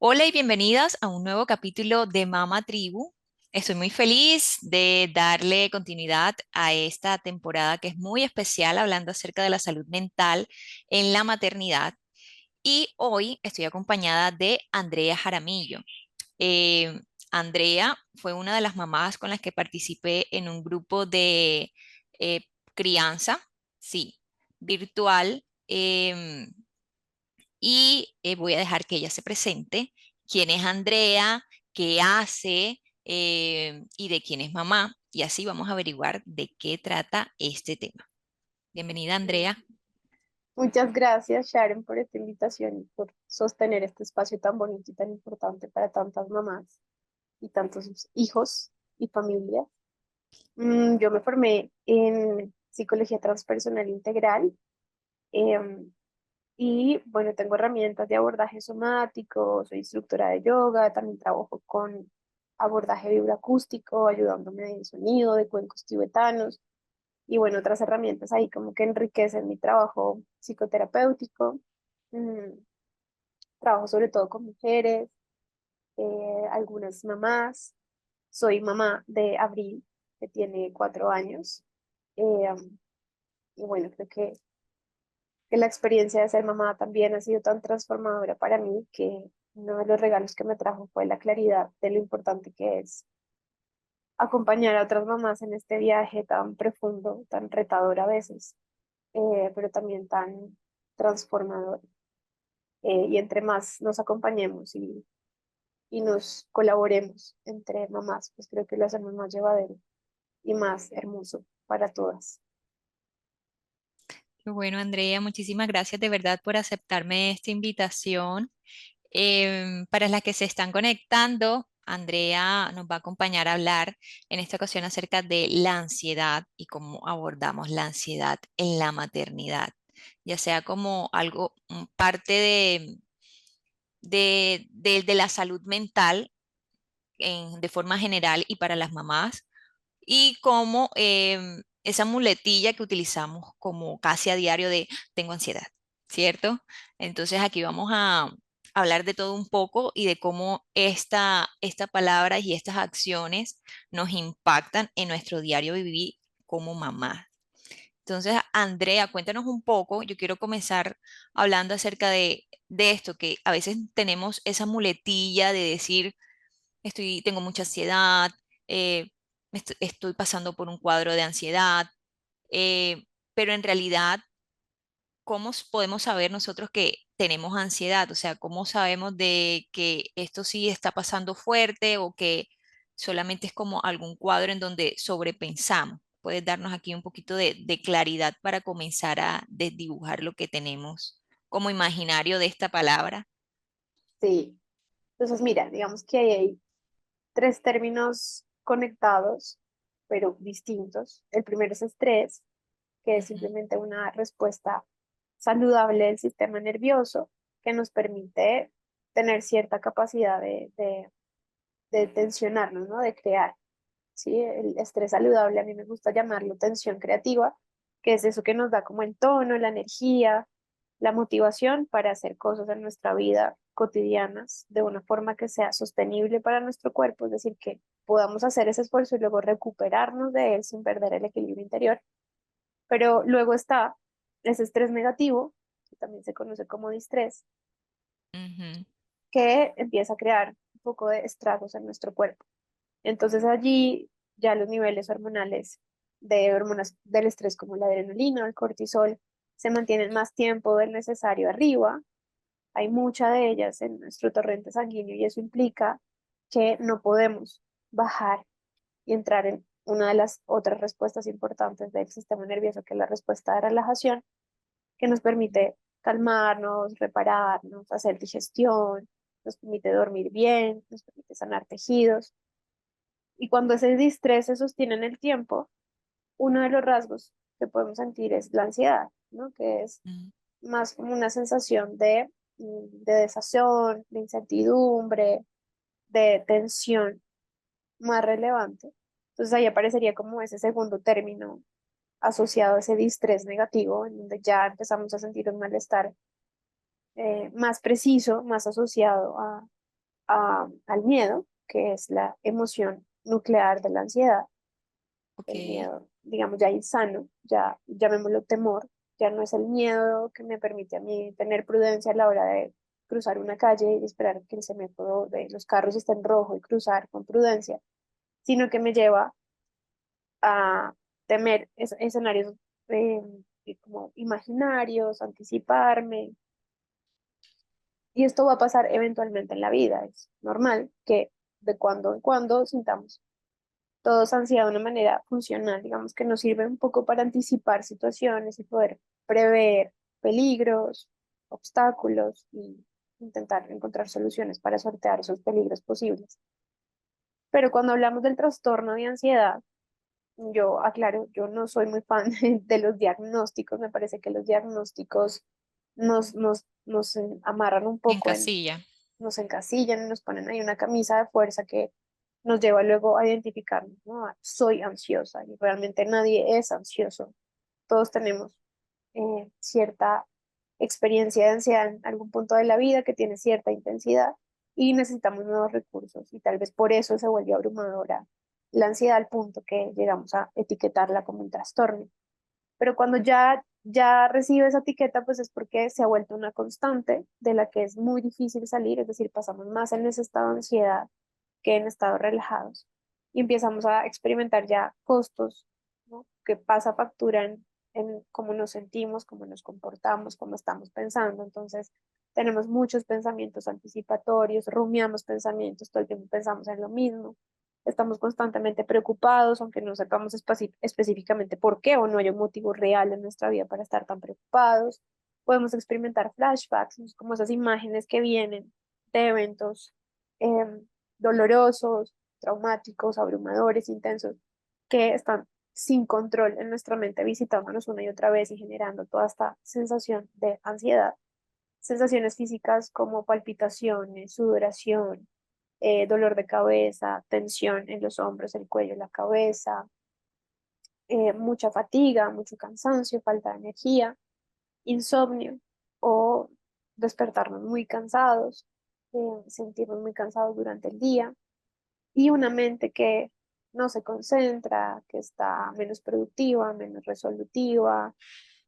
Hola y bienvenidas a un nuevo capítulo de Mama Tribu. Estoy muy feliz de darle continuidad a esta temporada que es muy especial hablando acerca de la salud mental en la maternidad. Y hoy estoy acompañada de Andrea Jaramillo. Eh, Andrea fue una de las mamás con las que participé en un grupo de crianza, sí, virtual. Y voy a dejar que ella se presente. ¿Quién es Andrea? ¿Qué hace? Y de quién es mamá. Y así vamos a averiguar de qué trata este tema. Bienvenida, Andrea. Muchas gracias, Sharon, por esta invitación y por sostener este espacio tan bonito y tan importante para tantas mamás y tantos hijos y familias. Yo me formé en psicología transpersonal integral, em, y bueno, tengo herramientas de abordaje somático, soy instructora de yoga, también trabajo con abordaje vibroacústico, ayudándome de sonido, de cuencos tibetanos y bueno, otras herramientas ahí como que enriquecen mi trabajo psicoterapéutico. Mm, Trabajo sobre todo con mujeres, algunas mamás. Soy mamá de Abril, que tiene 4 años. Y bueno, creo que la experiencia de ser mamá también ha sido tan transformadora para mí que uno de los regalos que me trajo fue la claridad de lo importante que es acompañar a otras mamás en este viaje tan profundo, tan retador a veces, pero también tan transformador. Y entre más nos acompañemos y nos colaboremos entre mamás, pues creo que lo hacemos más llevadero y más hermoso para todas. Qué bueno, Andrea, muchísimas gracias de verdad por aceptarme esta invitación. Para las que se están conectando, Andrea nos va a acompañar a hablar en esta ocasión acerca de la ansiedad y cómo abordamos la ansiedad en la maternidad, ya sea como algo, parte de la salud mental de forma general y para las mamás, y como esa muletilla que utilizamos como casi a diario de tengo ansiedad, ¿cierto? Entonces aquí vamos a hablar de todo un poco y de cómo esta palabra y estas acciones nos impactan en nuestro diario vivir como mamá. Entonces, Andrea, cuéntanos un poco. Yo quiero comenzar hablando acerca de esto, que a veces tenemos esa muletilla de decir, tengo mucha ansiedad, eh, estoy pasando por un cuadro de ansiedad, pero en realidad, ¿cómo podemos saber nosotros que tenemos ansiedad? O sea, ¿cómo sabemos de que esto sí está pasando fuerte o que solamente es como algún cuadro en donde sobrepensamos? ¿Puedes darnos aquí un poquito de claridad para comenzar a desdibujar lo que tenemos como imaginario de esta palabra? Sí, entonces mira, digamos que ahí hay tres términos conectados, pero distintos. El primero es estrés, que es Ujú. simplemente una respuesta saludable del sistema nervioso que nos permite tener cierta capacidad de tensionarnos, ¿no? De crear. ¿Sí? El estrés saludable, a mí me gusta llamarlo tensión creativa, que es eso que nos da como el tono, la energía, la motivación para hacer cosas en nuestra vida cotidianas de una forma que sea sostenible para nuestro cuerpo, es decir, que podamos hacer ese esfuerzo y luego recuperarnos de él sin perder el equilibrio interior. Pero luego está ese estrés negativo, que también se conoce como distrés, Ujú. que empieza a crear un poco de estragos en nuestro cuerpo. Entonces allí ya los niveles hormonales de hormonas del estrés como la adrenalina, el cortisol, se mantienen más tiempo del necesario arriba. Hay mucha de ellas en nuestro torrente sanguíneo y eso implica que no podemos bajar y entrar en una de las otras respuestas importantes del sistema nervioso, que es la respuesta de relajación, que nos permite calmarnos, repararnos, hacer digestión, nos permite dormir bien, nos permite sanar tejidos. Y cuando ese distrés se sostiene en el tiempo, uno de los rasgos que podemos sentir es la ansiedad, ¿no? Que es Mm. más como una sensación de desazón, de incertidumbre, de tensión más relevante. Entonces ahí aparecería como ese segundo término asociado a ese distrés negativo, en donde ya empezamos a sentir un malestar más preciso, más asociado al miedo, que es la emoción nuclear de la ansiedad. Ok, El miedo, digamos, ya insano, ya llamémoslo temor, ya no es el miedo que me permite a mí tener prudencia a la hora de cruzar una calle y esperar que el semáforo de los carros esté en rojo y cruzar con prudencia, sino que me lleva a temer escenarios como imaginarios, anticiparme, y esto va a pasar eventualmente en la vida. Es normal que de cuando en cuando sintamos todos ansiedad de una manera funcional, digamos que nos sirve un poco para anticipar situaciones y poder prever peligros, obstáculos y intentar encontrar soluciones para sortear esos peligros posibles. Pero cuando hablamos del trastorno de ansiedad, yo aclaro, yo no soy muy fan de los diagnósticos, me parece que los diagnósticos nos amarran un en poco, casilla. nos encasillan, nos ponen ahí una camisa de fuerza que nos lleva luego a identificarnos, ¿no? Soy ansiosa y realmente nadie es ansioso. Todos tenemos cierta experiencia de ansiedad en algún punto de la vida que tiene cierta intensidad y necesitamos nuevos recursos y tal vez por eso se vuelve abrumadora la ansiedad al punto que llegamos a etiquetarla como un trastorno. Pero cuando ya recibe esa etiqueta, pues es porque se ha vuelto una constante de la que es muy difícil salir, es decir, pasamos más en ese estado de ansiedad que en estados relajados y empezamos a experimentar ya costos, ¿no? Que pasa factura en cómo nos sentimos, cómo nos comportamos, cómo estamos pensando. Entonces, tenemos muchos pensamientos anticipatorios, rumiamos pensamientos, todo el tiempo pensamos en lo mismo, estamos constantemente preocupados, aunque no sepamos específicamente por qué o no hay un motivo real en nuestra vida para estar tan preocupados. Podemos experimentar flashbacks, ¿no? Como esas imágenes que vienen de eventos dolorosos, traumáticos, abrumadores, intensos, que están sin control en nuestra mente, visitándonos una y otra vez y generando toda esta sensación de ansiedad. Sensaciones físicas como palpitaciones, sudoración, dolor de cabeza, tensión en los hombros, el cuello, la cabeza, mucha fatiga, mucho cansancio, falta de energía, insomnio o despertarnos muy cansados, sentirnos muy cansados durante el día y una mente que no se concentra, que está menos productiva, menos resolutiva,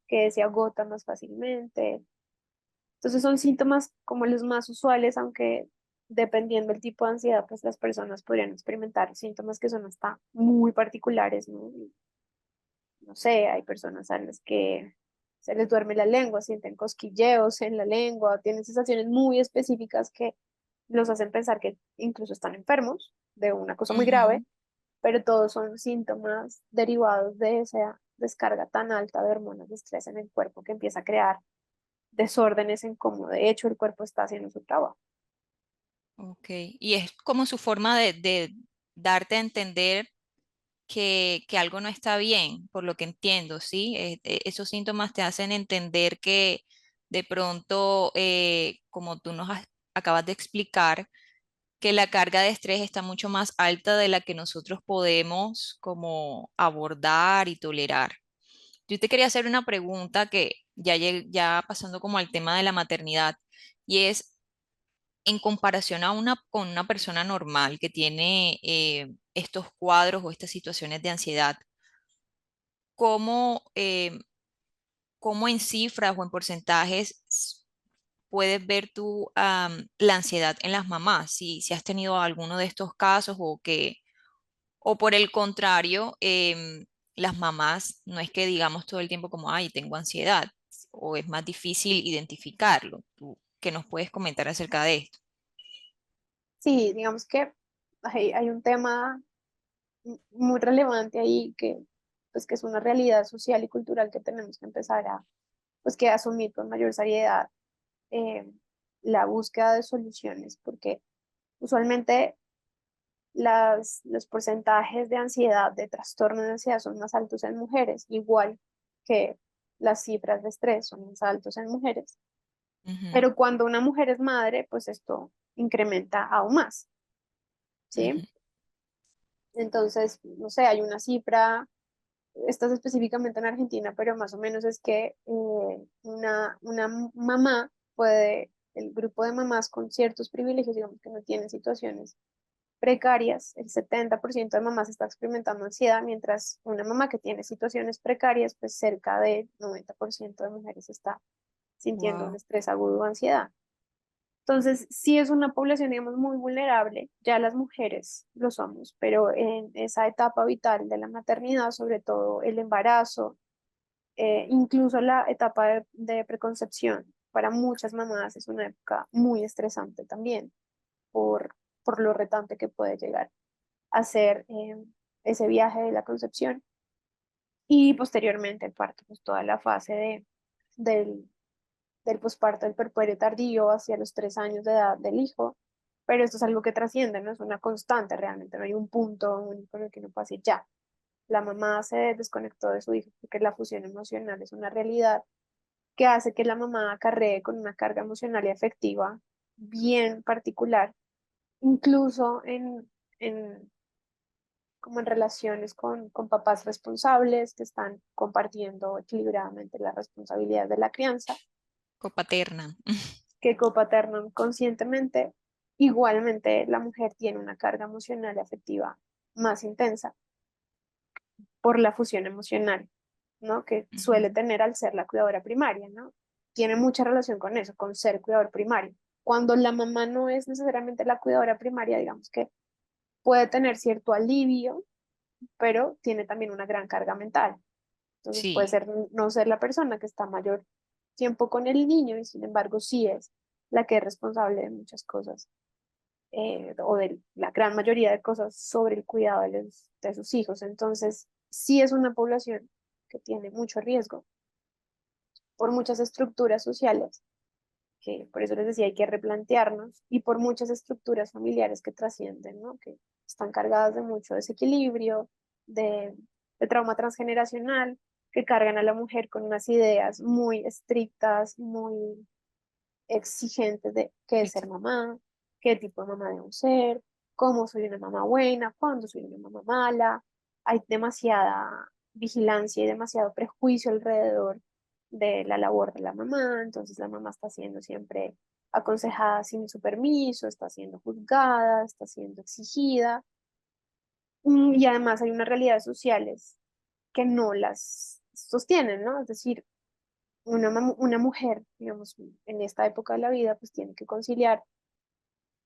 que se agota más fácilmente. Entonces son síntomas como los más usuales, aunque dependiendo del tipo de ansiedad, pues las personas podrían experimentar síntomas que son hasta muy particulares, ¿no? No sé, hay personas a las que se les duerme la lengua, sienten cosquilleos en la lengua, tienen sensaciones muy específicas que los hacen pensar que incluso están enfermos de una cosa muy grave, Ujú. pero todos son síntomas derivados de esa descarga tan alta de hormonas de estrés en el cuerpo que empieza a crear desórdenes en cómo de hecho el cuerpo está haciendo su trabajo. Ok, y es como su forma de darte a entender que algo no está bien, por lo que entiendo, ¿sí? Esos síntomas te hacen entender que de pronto, como tú acabas de explicar, que la carga de estrés está mucho más alta de la que nosotros podemos como abordar y tolerar. Yo te quería hacer una pregunta que ya pasando como al tema de la maternidad, y es en comparación a con una persona normal que tiene estos cuadros o estas situaciones de ansiedad, ¿cómo, cómo en cifras o en porcentajes puedes ver tú la ansiedad en las mamás? Si has tenido alguno de estos casos o que, o por el contrario, las mamás no es que digamos todo el tiempo como, ay, tengo ansiedad, o es más difícil identificarlo. ¿Tú qué nos puedes comentar acerca de esto? Sí, digamos que hay un tema muy relevante ahí que, pues, que es una realidad social y cultural que tenemos que empezar a, pues, que asumir con mayor seriedad eh, la búsqueda de soluciones, porque usualmente los porcentajes de ansiedad, de trastorno de ansiedad son más altos en mujeres, igual que las cifras de estrés son más altos en mujeres. Ujú, Pero cuando una mujer es madre, pues esto incrementa aún más, ¿sí? ujú. Entonces, no sé, hay una cifra, esta es específicamente en Argentina, pero más o menos es que una mamá puede el grupo de mamás con ciertos privilegios, digamos que no tienen situaciones precarias, el 70% de mamás está experimentando ansiedad, mientras una mamá que tiene situaciones precarias, pues cerca del 90% de mujeres está sintiendo un Wow. estrés agudo o ansiedad. Entonces, sí es una población, digamos, muy vulnerable, ya las mujeres lo somos, pero en esa etapa vital de la maternidad, sobre todo el embarazo, incluso la etapa de preconcepción, para muchas mamás es una época muy estresante también por, por lo retante que puede llegar a ser ese viaje de la concepción y posteriormente el parto, pues toda la fase del, del posparto, del puerperio tardío hacia los 3 años de edad del hijo, pero esto es algo que trasciende, no es una constante realmente, no hay un punto único en el que no pase ya. La mamá se desconectó de su hijo porque la fusión emocional es una realidad que hace que la mamá acarree con una carga emocional y afectiva bien particular, incluso en como en relaciones con papás responsables que están compartiendo equilibradamente la responsabilidad de la crianza, Copaterna. que copaternan conscientemente. Igualmente, la mujer tiene una carga emocional y afectiva más intensa por la fusión emocional, ¿no? Que suele Ujú. tener al ser la cuidadora primaria, ¿no? Tiene mucha relación con eso, con ser cuidador primario. Cuando la mamá no es necesariamente la cuidadora primaria, digamos que puede tener cierto alivio, pero tiene también una gran carga mental. Entonces puede Sí, ser no ser la persona que está mayor tiempo con el niño y sin embargo sí es la que es responsable de muchas cosas o de la gran mayoría de cosas sobre el cuidado de sus hijos. Entonces sí es una población que tiene mucho riesgo por muchas estructuras sociales, que por eso les decía hay que replantearnos, y por muchas estructuras familiares que trascienden, ¿no? Que están cargadas de mucho desequilibrio, de, de trauma transgeneracional, que cargan a la mujer con unas ideas muy estrictas, muy exigentes de qué es ser ex- mamá, qué tipo de mamá debo ser, cómo soy una mamá buena, cuándo soy una mamá mala. Hay demasiada vigilancia y demasiado prejuicio alrededor de la labor de la mamá, entonces la mamá está siendo siempre aconsejada sin su permiso, está siendo juzgada, está siendo exigida, y además hay unas realidades sociales que no las sostienen, ¿no? Es decir, una mujer, digamos, en esta época de la vida, pues tiene que conciliar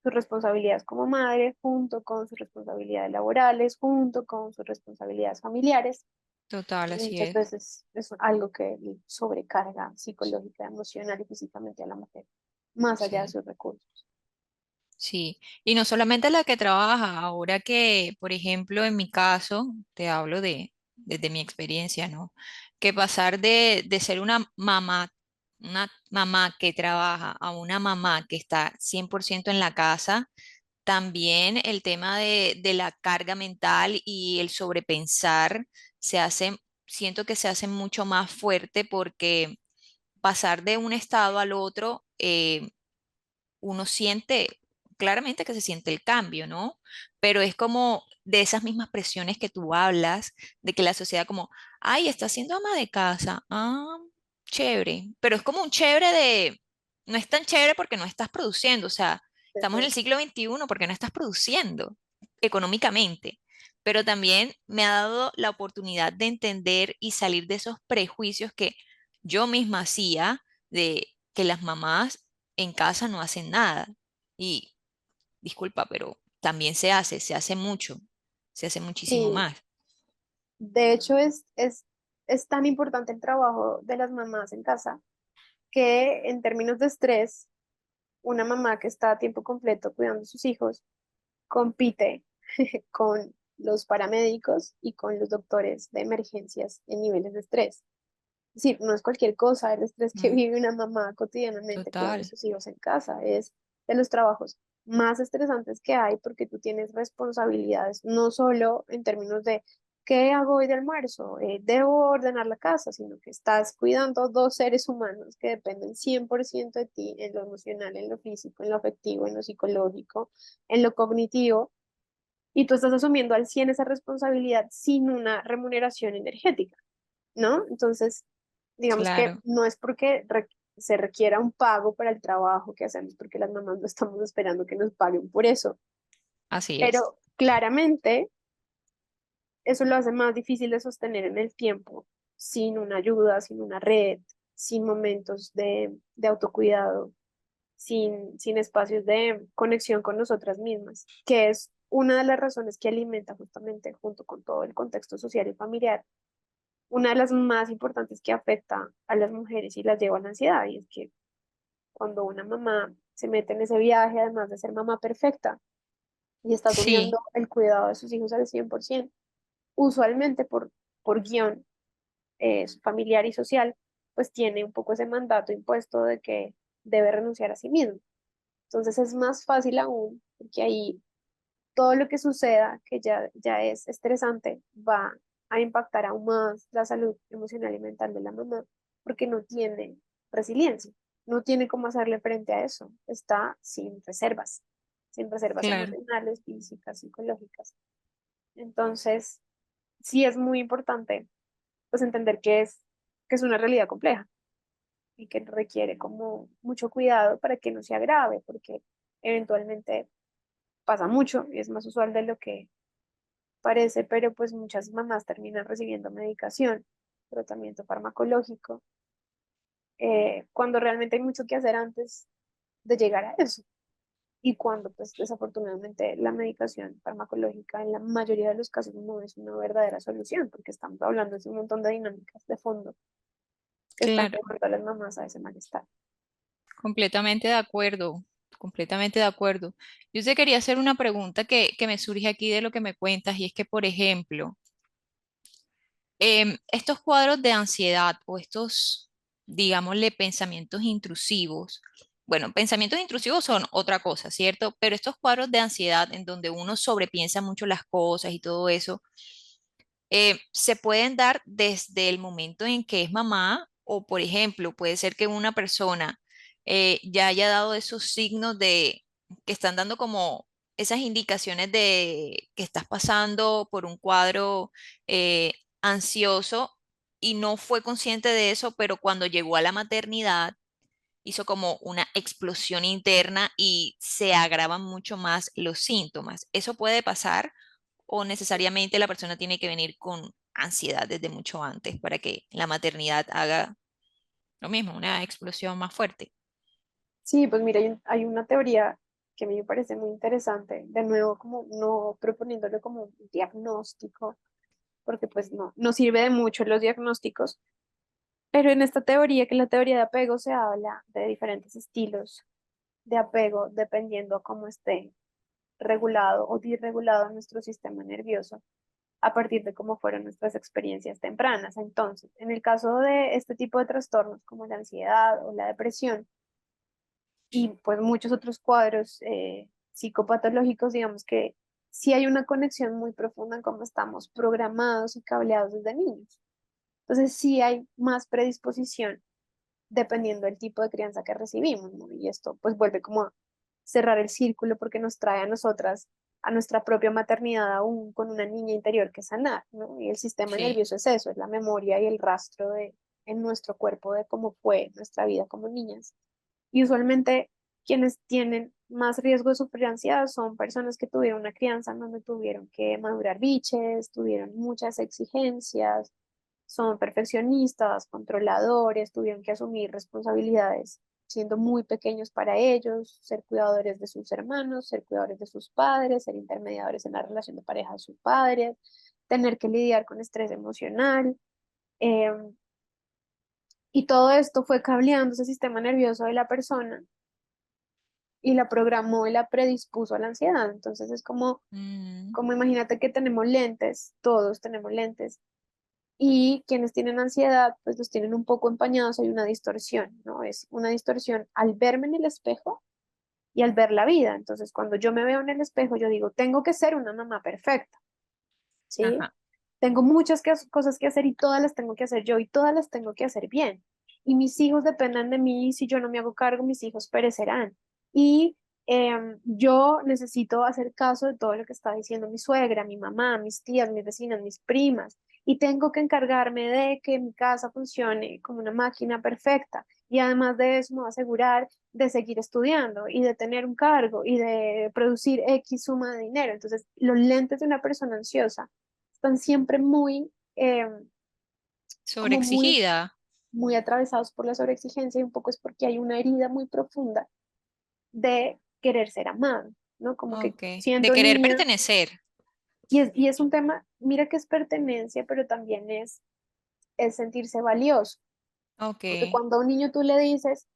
sus responsabilidades como madre junto con sus responsabilidades laborales, junto con sus responsabilidades familiares. total, Y así muchas es. veces es algo que sobrecarga psicológica, emocional y físicamente a la mujer, más allá de Sí. sus recursos. Sí, y no solamente la que trabaja, ahora que, por ejemplo, en mi caso, te hablo desde mi experiencia, ¿no? Que pasar de ser una mamá que trabaja a una mamá que está 100% en la casa, también el tema de la carga mental y el sobrepensar se hace, siento que se hace mucho más fuerte porque pasar de un estado al otro, uno siente, claramente que se siente el cambio, ¿no? Pero es como de esas mismas presiones que tú hablas, de que la sociedad como, ay, está siendo ama de casa, ah, chévere, pero es como un chévere de, no es tan chévere porque no estás produciendo, o sea, estamos en el siglo XXI porque no estás produciendo económicamente. Pero también me ha dado la oportunidad de entender y salir de esos prejuicios que yo misma hacía de que las mamás en casa no hacen nada. Y disculpa, pero también se hace mucho, se hace muchísimo Sí, más. de hecho es tan importante el trabajo de las mamás en casa que en términos de estrés, una mamá que está a tiempo completo cuidando a sus hijos compite con los paramédicos y con los doctores de emergencias en niveles de estrés. Es decir, no es cualquier cosa el estrés que Mm, vive una mamá cotidianamente cuidando a total, sus hijos en casa. Es de los trabajos más estresantes que hay porque tú tienes responsabilidades, no solo en términos de qué hago hoy de almuerzo, debo ordenar la casa, sino que estás cuidando dos seres humanos que dependen 100% de ti en lo emocional, en lo físico, en lo afectivo, en lo psicológico, en lo cognitivo, y tú estás asumiendo al 100 esa responsabilidad sin una remuneración energética, ¿no? Entonces, digamos que claro. no es porque se requiera un pago para el trabajo que hacemos, porque las mamás no estamos esperando que nos paguen por eso. Así es. Pero claramente eso lo hace más difícil de sostener en el tiempo, sin una ayuda, sin una red, sin momentos de autocuidado, sin espacios de conexión con nosotras mismas, que es una de las razones que alimenta justamente junto con todo el contexto social y familiar, una de las más importantes que afecta a las mujeres y las lleva a la ansiedad, y es que cuando una mamá se mete en ese viaje, además de ser mamá perfecta, y está Sí, asumiendo el cuidado de sus hijos al 100%, usualmente por guión familiar y social, pues tiene un poco ese mandato impuesto de que debe renunciar a sí mismo. Entonces es más fácil aún, porque ahí todo lo que suceda, que ya es estresante, va a impactar aún más la salud emocional y mental de la mamá, porque no tiene resiliencia, no tiene cómo hacerle frente a eso, está sin reservas claro. emocionales, físicas, psicológicas. Entonces, sí es muy importante pues entender que es una realidad compleja y que requiere como mucho cuidado para que no se agrave, porque eventualmente pasa mucho y es más usual de lo que parece, pero pues muchas mamás terminan recibiendo medicación, tratamiento farmacológico, cuando realmente hay mucho que hacer antes de llegar a eso. Y cuando pues desafortunadamente la medicación farmacológica en la mayoría de los casos no es una verdadera solución, porque estamos hablando de un montón de dinámicas de fondo que están Claro, llevando a las mamás a ese malestar. completamente de acuerdo, completamente de acuerdo. Yo te quería hacer una pregunta que me surge aquí de lo que me cuentas y es que, por ejemplo, estos cuadros de ansiedad o estos, digámosle, pensamientos intrusivos, bueno, pensamientos intrusivos son otra cosa, ¿cierto? Pero estos cuadros de ansiedad en donde uno sobrepiensa mucho las cosas y todo eso, se pueden dar desde el momento en que es mamá o, por ejemplo, puede ser que una persona ya haya dado esos signos de que están dando como esas indicaciones de que estás pasando por un cuadro eh, ansioso y no fue consciente de eso, pero cuando llegó a la maternidad hizo como una explosión interna y se agravan mucho más los síntomas. ¿Eso puede pasar o necesariamente la persona tiene que venir con ansiedad desde mucho antes para que la maternidad haga lo mismo, una explosión más fuerte? Sí, pues mira, hay una teoría que a mí me parece muy interesante, de nuevo como no proponiéndolo como un diagnóstico, porque pues no sirve de mucho los diagnósticos, pero en esta teoría, que es la teoría de apego, se habla de diferentes estilos de apego dependiendo a cómo esté regulado o disregulado nuestro sistema nervioso a partir de cómo fueron nuestras experiencias tempranas. Entonces, en el caso de este tipo de trastornos como la ansiedad o la depresión, y pues muchos otros cuadros psicopatológicos, digamos que sí hay una conexión muy profunda en cómo estamos programados y cableados desde niños. Entonces sí hay más predisposición dependiendo del tipo de crianza que recibimos, ¿no? Y esto pues vuelve como a cerrar el círculo porque nos trae a nosotras, a nuestra propia maternidad aún con una niña interior que sanar, ¿no? Y el sistema Sí, nervioso es eso, es la memoria y el rastro en nuestro cuerpo de cómo fue nuestra vida como niñas. Y usualmente quienes tienen más riesgo de sufrir ansiedad son personas que tuvieron una crianza en donde tuvieron que madurar biches, tuvieron muchas exigencias, son perfeccionistas, controladores, tuvieron que asumir responsabilidades siendo muy pequeños para ellos, ser cuidadores de sus hermanos, ser cuidadores de sus padres, ser intermediadores en la relación de pareja de sus padres, tener que lidiar con estrés emocional. eh, y todo esto fue cableando ese sistema nervioso de la persona y la programó y la predispuso a la ansiedad. Entonces es mm, como imagínate que tenemos lentes, todos tenemos lentes, y quienes tienen ansiedad, pues los tienen un poco empañados, hay una distorsión, ¿no? Es una distorsión al verme en el espejo y al ver la vida. Entonces, cuando yo me veo en el espejo, yo digo, tengo que ser una mamá perfecta, ¿sí? ajá, Tengo muchas cosas que hacer y todas las tengo que hacer yo y todas las tengo que hacer bien. Y mis hijos dependen de mí y si yo no me hago cargo, mis hijos perecerán. Y yo necesito hacer caso de todo lo que está diciendo mi suegra, mi mamá, mis tías, mis vecinas, mis primas. Y tengo que encargarme de que mi casa funcione como una máquina perfecta. Y además de eso me va a asegurar de seguir estudiando y de tener un cargo y de producir X suma de dinero. Entonces, los lentes de una persona ansiosa están siempre muy, como muy, Sobreexigida. muy atravesados por la sobreexigencia y un poco es porque hay una herida muy profunda de querer ser amado, ¿no? Como que Ok. De siendo querer niña, pertenecer. y es un tema, mira que es pertenencia, pero también es sentirse valioso, Ok. porque cuando a un niño tú le dices,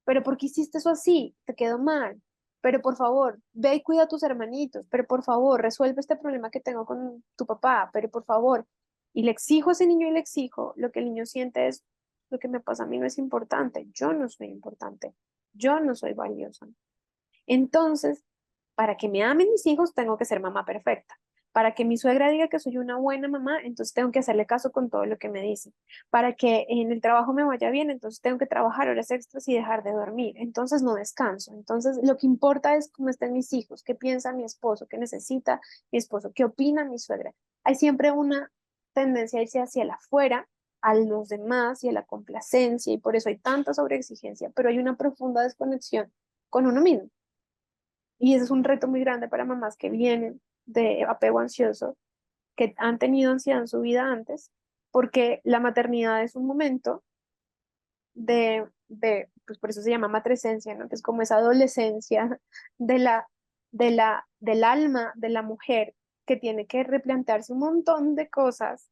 pero ¿por qué hiciste eso así? Te quedó mal. Pero por favor, ve y cuida a tus hermanitos. Pero por favor, resuelve este problema que tengo con tu papá. Pero por favor, y le exijo a ese niño y le exijo, lo que el niño siente es, lo que me pasa a mí no es importante. Yo no soy importante. Yo no soy valiosa. Entonces, para que me amen mis hijos, tengo que ser mamá perfecta. Para que mi suegra diga que soy una buena mamá, entonces tengo que hacerle caso con todo lo que me dice. Para que en el trabajo me vaya bien, entonces tengo que trabajar horas extras y dejar de dormir. Entonces no descanso. Entonces lo que importa es cómo estén mis hijos, qué piensa mi esposo, qué necesita mi esposo, qué opina mi suegra. Hay siempre una tendencia a irse hacia el afuera, a los demás y a la complacencia, y por eso hay tanta sobreexigencia, pero hay una profunda desconexión con uno mismo. Y ese es un reto muy grande para mamás que vienen de apego ansioso, que han tenido ansiedad en su vida antes, porque la maternidad es un momento pues por eso se llama matresencia, ¿no? Que es como esa adolescencia de del alma de la mujer que tiene que replantearse un montón de cosas.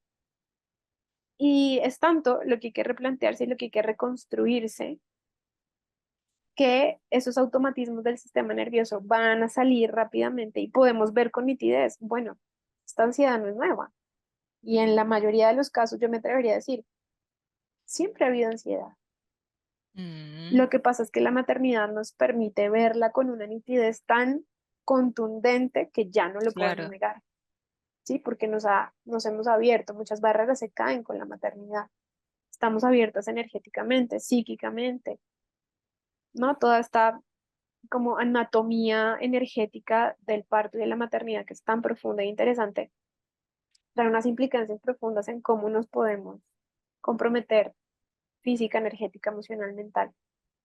Y es tanto lo que hay que replantearse y lo que hay que reconstruirse que esos automatismos del sistema nervioso van a salir rápidamente y podemos ver con nitidez, bueno, esta ansiedad no es nueva. Y en la mayoría de los casos yo me atrevería a decir, siempre ha habido ansiedad. Mm, Lo que pasa es que la maternidad nos permite verla con una nitidez tan contundente que ya no lo podemos claro. negar, ¿sí? Porque nos hemos abierto, muchas barreras se caen con la maternidad. Estamos abiertas energéticamente, psíquicamente, ¿no? Toda esta como anatomía energética del parto y de la maternidad, que es tan profunda e interesante, trae unas implicancias profundas en cómo nos podemos comprometer física, energética, emocional, mental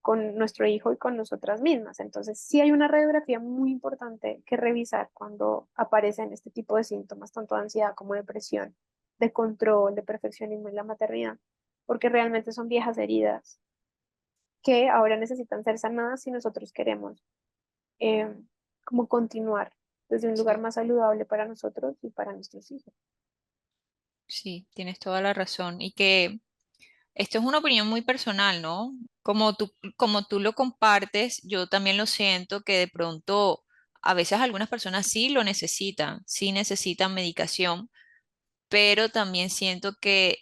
con nuestro hijo y con nosotras mismas. Entonces, sí hay una radiografía muy importante que revisar cuando aparecen este tipo de síntomas, tanto de ansiedad como depresión, de control, de perfeccionismo en la maternidad, porque realmente son viejas heridas que ahora necesitan ser sanadas si nosotros queremos eh, como continuar desde un lugar Sí, más saludable para nosotros y para nuestros hijos. sí, tienes toda la razón. Y que esto es una opinión muy personal, ¿no? Como tú lo compartes, yo también lo siento que de pronto a veces algunas personas sí lo necesitan, sí necesitan medicación, pero también siento que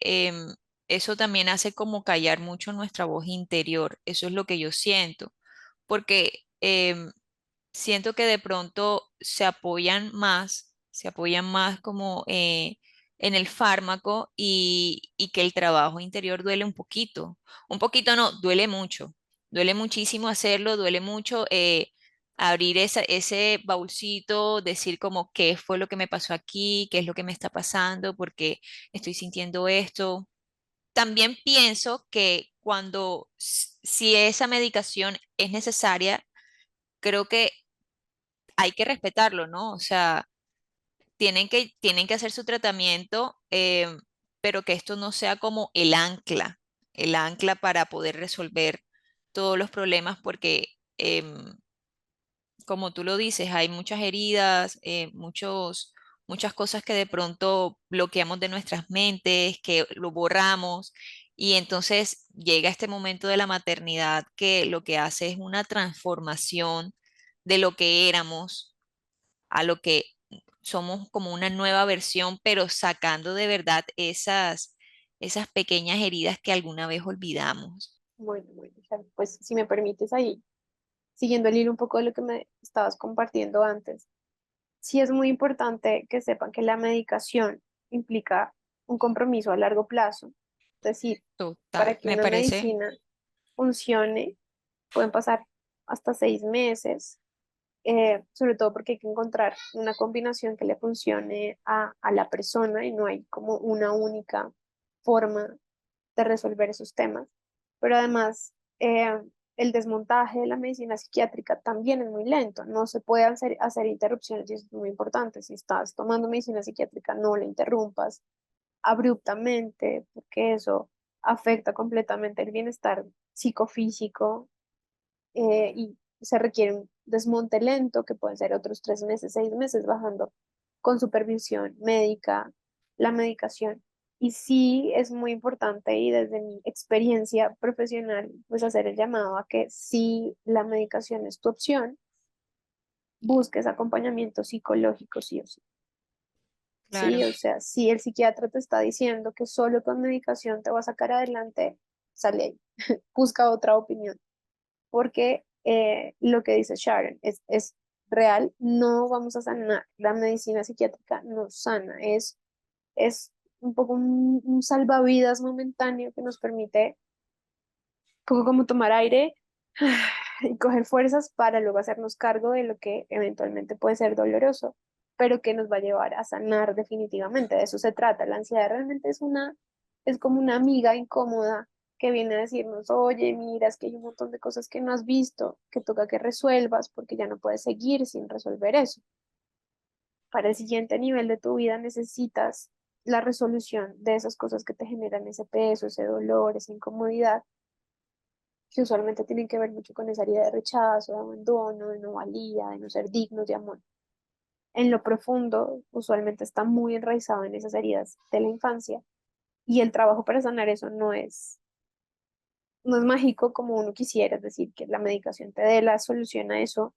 eso también hace como callar mucho nuestra voz interior. Eso es lo que yo siento, porque siento que de pronto se apoyan más como en el fármaco y que el trabajo interior duele un poquito no, duele mucho, duele muchísimo hacerlo, duele mucho abrir ese baúlcito, decir como qué fue lo que me pasó aquí, qué es lo que me está pasando, porque estoy sintiendo esto. También pienso que si esa medicación es necesaria, creo que hay que respetarlo, ¿no? O sea, tienen que hacer su tratamiento, pero que esto no sea como el ancla para poder resolver todos los problemas, porque como tú lo dices, hay muchas heridas, muchas cosas que de pronto bloqueamos de nuestras mentes, que lo borramos. Y entonces llega este momento de la maternidad que lo que hace es una transformación de lo que éramos a lo que somos como una nueva versión, pero sacando de verdad esas pequeñas heridas que alguna vez olvidamos. Bueno, bueno, Sharon, pues si me permites ahí, siguiendo el hilo un poco de lo que me estabas compartiendo antes, sí es muy importante que sepan que la medicación implica un compromiso a largo plazo. Es decir, Total, para que me una parece. medicina funcione, pueden pasar hasta 6 meses, sobre todo porque hay que encontrar una combinación que le funcione a la persona y no hay como una única forma de resolver esos temas. pero además el desmontaje de la medicina psiquiátrica también es muy lento, no se puede hacer interrupciones y eso es muy importante. Si estás tomando medicina psiquiátrica, no la interrumpas abruptamente, porque eso afecta completamente el bienestar psicofísico y se requiere un desmonte lento, que pueden ser otros 3 meses, 6 meses, bajando con supervisión médica la medicación. Y sí es muy importante y desde mi experiencia profesional, pues hacer el llamado a que si la medicación es tu opción, busques acompañamiento psicológico sí o sí. Claro. Sí, o sea, si el psiquiatra te está diciendo que solo con medicación te va a sacar adelante, sale ahí, busca otra opinión, porque lo que dice Sharon es real, no vamos a sanar, la medicina psiquiátrica no sana, es un poco un salvavidas momentáneo que nos permite poco como tomar aire y coger fuerzas para luego hacernos cargo de lo que eventualmente puede ser doloroso, pero que nos va a llevar a sanar definitivamente. De eso se trata. La ansiedad realmente es como una amiga incómoda que viene a decirnos, oye, mira, es que hay un montón de cosas que no has visto, que toca que resuelvas porque ya no puedes seguir sin resolver eso. Para el siguiente nivel de tu vida necesitas la resolución de esas cosas que te generan ese peso, ese dolor, esa incomodidad que usualmente tienen que ver mucho con esa herida de rechazo, de abandono, de no valía, de no ser dignos de amor. En lo profundo, usualmente está muy enraizado en esas heridas de la infancia y el trabajo para sanar eso no es mágico como uno quisiera, es decir, que la medicación te dé la solución a eso,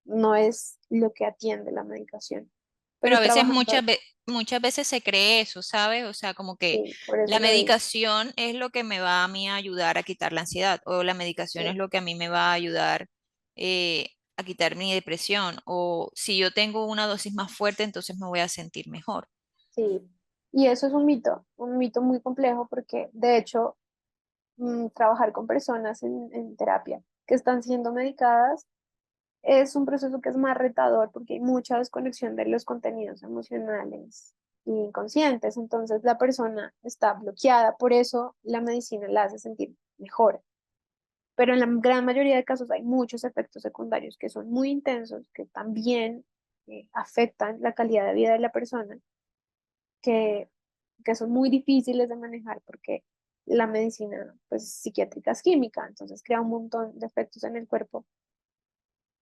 no es lo que atiende la medicación, pero Pero a es veces, trabajando, muchas veces se cree eso, ¿sabes? O sea, como que sí, por eso la lo digo, medicación es lo que me va a mí a ayudar a quitar la ansiedad, o la medicación es sí, lo que a mí me va a ayudar a quitar mi depresión, o si yo tengo una dosis más fuerte, entonces me voy a sentir mejor. sí. Y eso es un mito muy complejo porque de hecho trabajar con personas en terapia que están siendo medicadas es un proceso que es más retador porque hay mucha desconexión de los contenidos emocionales e inconscientes. Entonces la persona está bloqueada, por eso la medicina la hace sentir mejor. Pero en la gran mayoría de casos hay muchos efectos secundarios que son muy intensos, que también afectan la calidad de vida de la persona, que, que son muy difíciles de manejar porque la medicina pues, psiquiátrica es química, entonces crea un montón de efectos en el cuerpo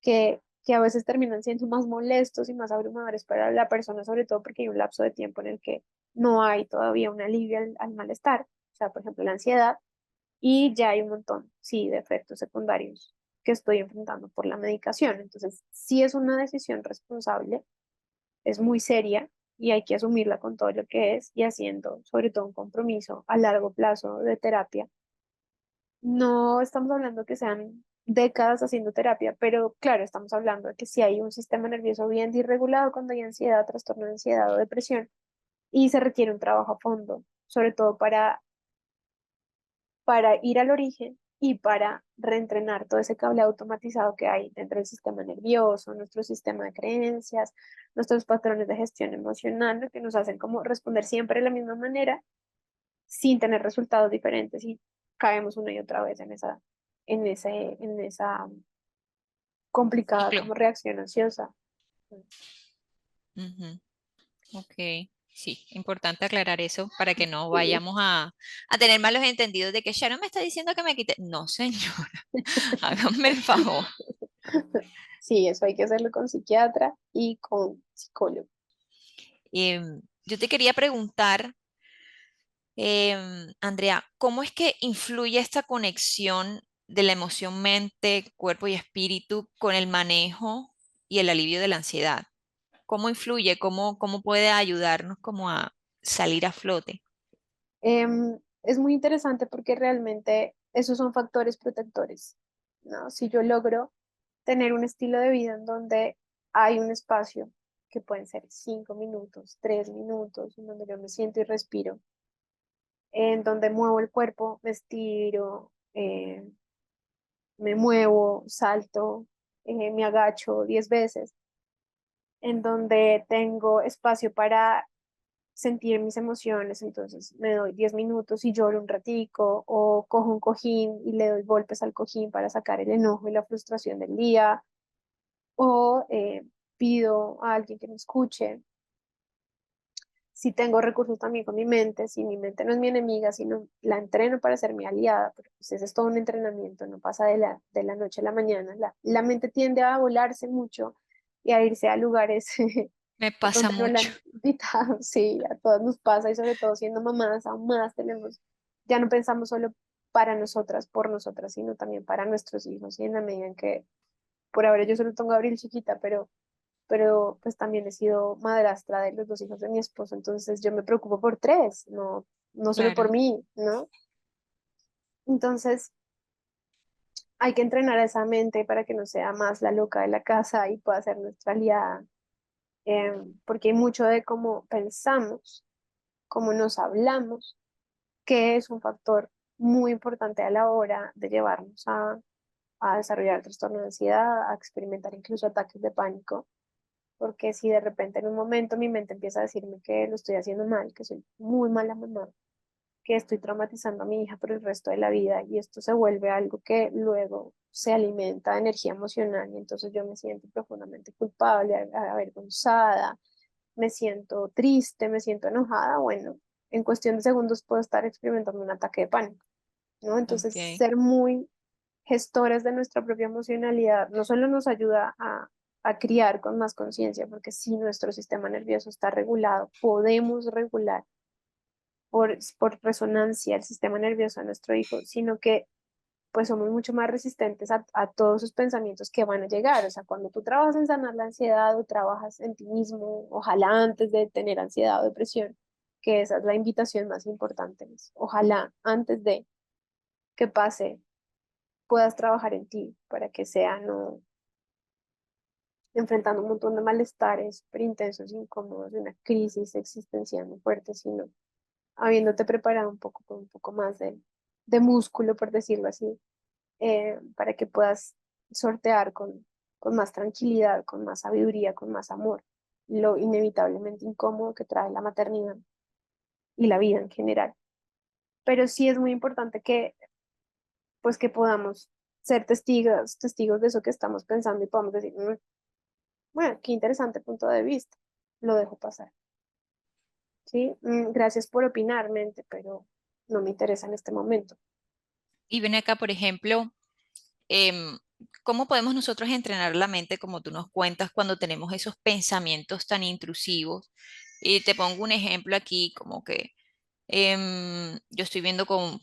que a veces terminan siendo más molestos y más abrumadores para la persona, sobre todo porque hay un lapso de tiempo en el que no hay todavía un alivio al malestar, o sea, por ejemplo, la ansiedad, y ya hay un montón, sí, de efectos secundarios que estoy enfrentando por la medicación. Entonces, sí es una decisión responsable, es muy seria y hay que asumirla con todo lo que es y haciendo sobre todo un compromiso a largo plazo de terapia. No estamos hablando que sean décadas haciendo terapia, pero claro, estamos hablando de que si hay un sistema nervioso bien disregulado cuando hay ansiedad, trastorno de ansiedad o depresión y se requiere un trabajo a fondo, sobre todo para ir al origen y para reentrenar todo ese cable automatizado que hay dentro del sistema nervioso, nuestro sistema de creencias, nuestros patrones de gestión emocional, lo que nos hacen como responder siempre de la misma manera sin tener resultados diferentes y caemos una y otra vez en esa complicada Ciclo. como reacción ansiosa. Ujú. Ok, sí, importante aclarar eso para que no Sí, vayamos a tener malos entendidos de que Sharon me está diciendo que me quite. No, señor, háganme el favor. sí, eso hay que hacerlo con psiquiatra y con psicólogo. Yo te quería preguntar, Andrea, ¿cómo es que influye esta conexión de la emoción, mente, cuerpo y espíritu con el manejo y el alivio de la ansiedad? ¿Cómo influye? ¿Cómo puede ayudarnos como a salir a flote? Es muy interesante porque realmente esos son factores protectores, ¿no? Si yo logro tener un estilo de vida en donde hay un espacio que pueden ser 5 minutos, 3 minutos, en donde yo me siento y respiro, en donde muevo el cuerpo, me estiro, me muevo, salto, me agacho 10 veces, en donde tengo espacio para sentir mis emociones, entonces me doy 10 minutos y lloro un ratico, o cojo un cojín y le doy golpes al cojín para sacar el enojo y la frustración del día, o pido a alguien que me escuche. Si tengo recursos también con mi mente, si mi mente no es mi enemiga, sino la entreno para ser mi aliada, pero pues ese es todo un entrenamiento, no pasa de la noche a la mañana. La mente tiende a volarse mucho y a irse a lugares Me pasa donde no la mucho. han invitado. Sí, a todas nos pasa, y sobre todo siendo mamás, aún más tenemos, ya no pensamos solo para nosotras, por nosotras, sino también para nuestros hijos, y en la medida en que, por ahora yo solo tengo a Abril chiquita, pero pues también he sido madrastra de los dos hijos de mi esposo, entonces yo me preocupo por tres, no, no solo por Claro. mí, ¿no? Entonces hay que entrenar a esa mente para que no sea más la loca de la casa y pueda ser nuestra aliada, porque hay mucho de cómo pensamos, cómo nos hablamos, que es un factor muy importante a la hora de llevarnos a desarrollar trastorno de ansiedad, a experimentar incluso ataques de pánico, porque si de repente en un momento mi mente empieza a decirme que lo estoy haciendo mal, que soy muy mala mamá, que estoy traumatizando a mi hija por el resto de la vida, y esto se vuelve algo que luego se alimenta de energía emocional, y entonces yo me siento profundamente culpable, avergonzada, me siento triste, me siento enojada, bueno, en cuestión de segundos puedo estar experimentando un ataque de pánico, ¿no? Entonces, Ok. ser muy gestores de nuestra propia emocionalidad no solo nos ayuda a criar con más conciencia, porque si nuestro sistema nervioso está regulado, podemos regular por resonancia el sistema nervioso de nuestro hijo, sino que pues somos mucho más resistentes a todos esos pensamientos que van a llegar. O sea, cuando tú trabajas en sanar la ansiedad, o trabajas en ti mismo, ojalá antes de tener ansiedad o depresión, que esa es la invitación más importante, es, ojalá antes de que pase puedas trabajar en ti para que sea no enfrentando un montón de malestares súper intensos, incómodos, de una crisis existencial muy fuerte, sino habiéndote preparado un poco con un poco más de músculo, por decirlo así, para que puedas sortear con más tranquilidad, con más sabiduría, con más amor, lo inevitablemente incómodo que trae la maternidad y la vida en general. Pero sí es muy importante que, pues, que podamos ser testigos de eso que estamos pensando, y podamos decir: "Mm, bueno, qué interesante punto de vista, lo dejo pasar, ¿sí? Gracias por opinar, mente, pero no me interesa en este momento". Y ven acá, por ejemplo, em, ¿cómo podemos nosotros entrenar la mente, como tú nos cuentas, cuando tenemos esos pensamientos tan intrusivos? Y te pongo un ejemplo aquí, como que yo estoy viendo con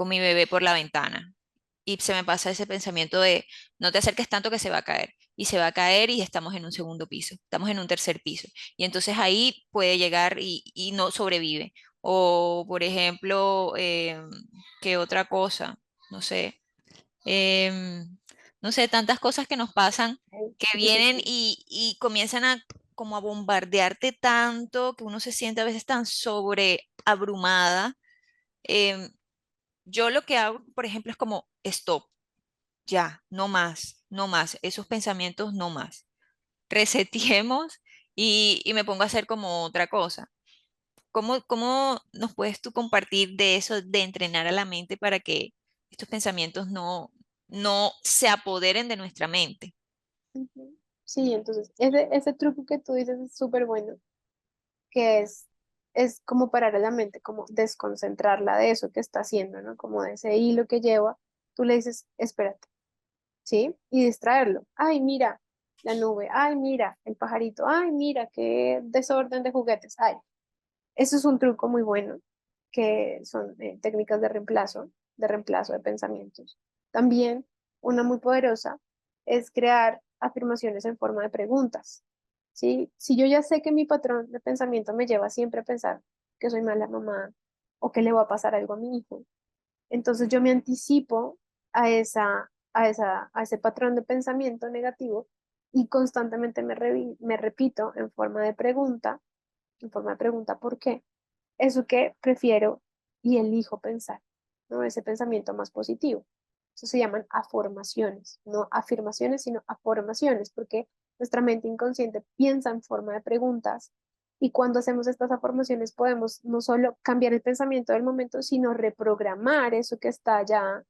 mi bebé por la ventana y se me pasa ese pensamiento de no te acerques tanto que se va a caer. Y se va a caer y estamos en un segundo piso, estamos en un tercer piso. Y entonces ahí puede llegar y no sobrevive. O, por ejemplo, ¿qué otra cosa? No sé. No sé, tantas cosas que nos pasan que Sí, sí, vienen sí. y comienzan a como a bombardearte tanto que uno se siente a veces tan sobreabrumada. Em, yo lo que hago, por ejemplo, es como stop, ya, no más, no más, esos pensamientos no más. Resetiemos y me pongo a hacer como otra cosa. ¿Cómo nos puedes tú compartir de eso, de entrenar a la mente para que estos pensamientos no se apoderen de nuestra mente? Ujú. Sí, entonces ese truco que tú dices es súper bueno, que es como parar a la mente, como desconcentrarla de eso que está haciendo, ¿no? Como de ese hilo que lleva, tú le dices: espérate, ¿sí? Y distraerlo. Ay, mira la nube, ay, mira el pajarito, ay, mira qué desorden de juguetes. Ay, eso es un truco muy bueno, que son técnicas de reemplazo de pensamientos. También una muy poderosa es crear afirmaciones en forma de preguntas, ¿sí? Si yo ya sé que mi patrón de pensamiento me lleva siempre a pensar que soy mala mamá o que le va a pasar algo a mi hijo, entonces yo me anticipo a ese patrón de pensamiento negativo, y constantemente me repito en forma de pregunta, ¿por qué? Eso que prefiero y elijo pensar, ¿no? Ese pensamiento más positivo. Eso se llaman afirmaciones, no afirmaciones, sino afirmaciones, porque nuestra mente inconsciente piensa en forma de preguntas, Y cuando hacemos estas afirmaciones podemos no solo cambiar el pensamiento del momento, sino reprogramar eso que está ya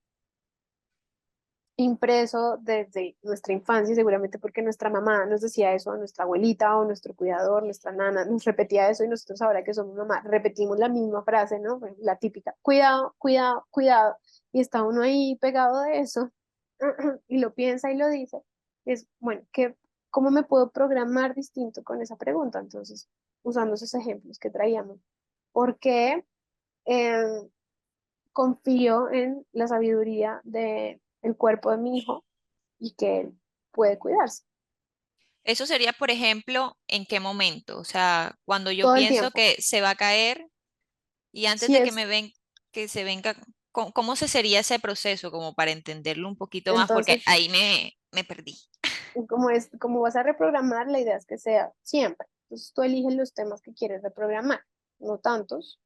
impreso desde nuestra infancia, seguramente porque nuestra mamá nos decía eso, nuestra abuelita o nuestro cuidador, nuestra nana, nos repetía eso y nosotros ahora que somos mamá, repetimos la misma frase, ¿no? Bueno, la típica, cuidado, cuidado, cuidado, y está uno ahí pegado de eso y lo piensa y lo dice, es, bueno, ¿cómo me puedo programar distinto con esa pregunta? Entonces, usando esos ejemplos que traíamos, ¿por qué confío en la sabiduría de el cuerpo de mi hijo y que él puede cuidarse Eso sería, por ejemplo, ¿en qué momento? O sea, cuando yo todo el pienso tiempo? que se va a caer y antes Si de que es, me ven, que se venga, ¿cómo se sería ese proceso? Como para entenderlo un poquito más, porque entonces, ahí me perdí. como vas a reprogramar, la idea es que sea siempre. Entonces tú eliges los temas que quieres reprogramar, no tantos,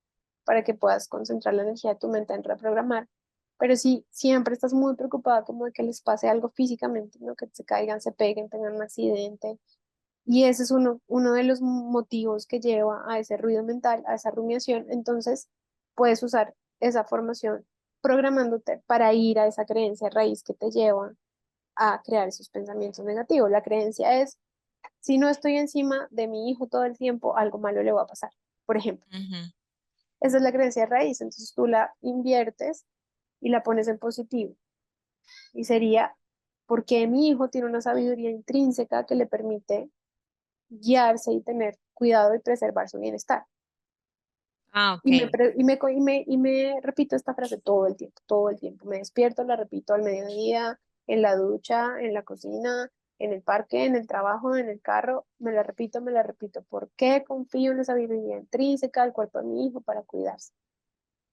para que puedas concentrar la energía de tu mente en reprogramar. Pero si siempre estás muy preocupada como de que les pase algo físicamente, ¿no? Que se caigan, se peguen, tengan un accidente. Y ese es uno de los motivos que lleva a ese ruido mental, a esa rumiación. Entonces, puedes usar esa formación programándote para ir a esa creencia raíz que te lleva a crear esos pensamientos negativos. La creencia es, si no estoy encima de mi hijo todo el tiempo, algo malo le va a pasar, por ejemplo. Ujú. Esa es la creencia raíz. Entonces tú la inviertes y la pones en positivo. Y sería, porque mi hijo tiene una sabiduría intrínseca que le permite guiarse y tener cuidado y preservar su bienestar. Ah, Y me, ok. pre- y me, co- y me repito esta frase todo el tiempo, todo el tiempo. Me despierto, la repito al mediodía, en la ducha, en la cocina, en el parque, en el trabajo, en el carro. Me la repito, me la repito. ¿Por qué confío en esa habilidad intrínseca del cuerpo de mi hijo para cuidarse?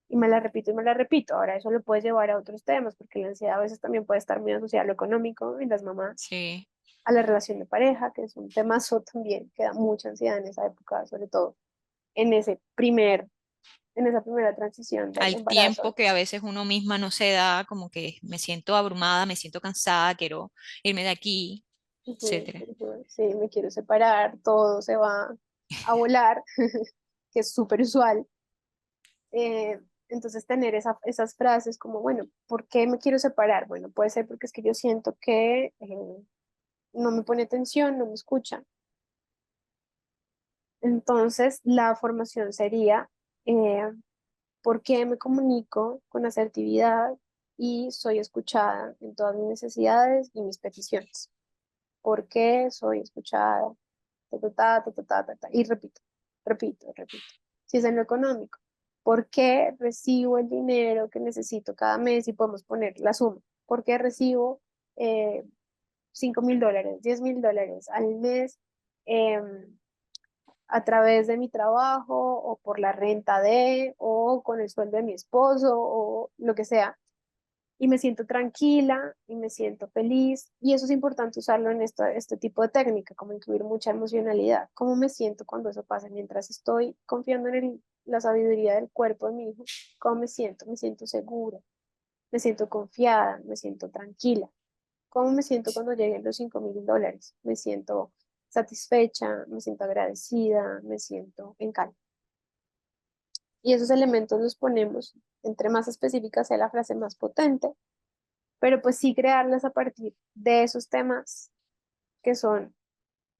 Y me la repito y me la repito. Ahora eso lo puedes llevar a otros temas, porque la ansiedad a veces también puede estar muy asociada a lo económico en las mamás, Sí. a la relación de pareja, que es un temazo también, que da mucha ansiedad en esa época, sobre todo en en esa primera transición del Al embarazo. tiempo que a veces uno misma no se da, como que me siento abrumada, me siento cansada, quiero irme de aquí, Ujú, etcétera. ujú. Sí, me quiero separar, todo se va a volar, que es súper usual. Eh, entonces, tener esas frases como, bueno, ¿por qué me quiero separar? Bueno, puede ser porque es que yo siento que no me pone atención, no me escucha. Entonces, la formación sería, eh, ¿por qué me comunico con asertividad y soy escuchada en todas mis necesidades y mis peticiones? ¿Por qué soy escuchada? Ta, ta, ta, ta, ta, ta, ta, ta. Y repito, repito, repito. Si es en lo económico, ¿por qué recibo el dinero que necesito cada mes? Y podemos poner la suma. ¿Por qué recibo eh, $5.000, $10.000 al mes a través de mi trabajo o por la renta o con el sueldo de mi esposo o lo que sea? Y me siento tranquila y me siento feliz. Y eso es importante usarlo en este tipo de técnica, como incluir mucha emocionalidad. ¿Cómo me siento cuando eso pasa? Mientras estoy confiando en la sabiduría del cuerpo de mi hijo, ¿cómo me siento? Me siento segura, me siento confiada, me siento tranquila. ¿Cómo me siento cuando lleguen los $5.000? Me siento satisfecha, me siento agradecida, me siento en calma. Y esos elementos los ponemos, entre más específica sea la frase, más potente, pero pues sí crearlas a partir de esos temas que son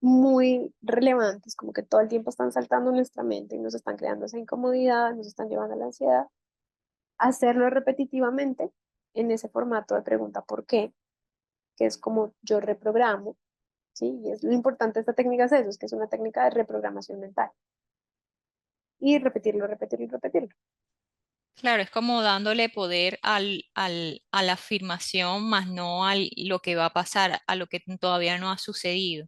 muy relevantes, como que todo el tiempo están saltando en nuestra mente y nos están creando esa incomodidad, nos están llevando a la ansiedad, hacerlo repetitivamente en ese formato de pregunta ¿por qué? Que es como yo reprogramo, ¿sí? Y es lo importante de esta técnica es eso, es que es una técnica de reprogramación mental. Y repetirlo, repetirlo y repetirlo. Claro, es como dándole poder a la afirmación, más no a lo que va a pasar, a lo que todavía no ha sucedido.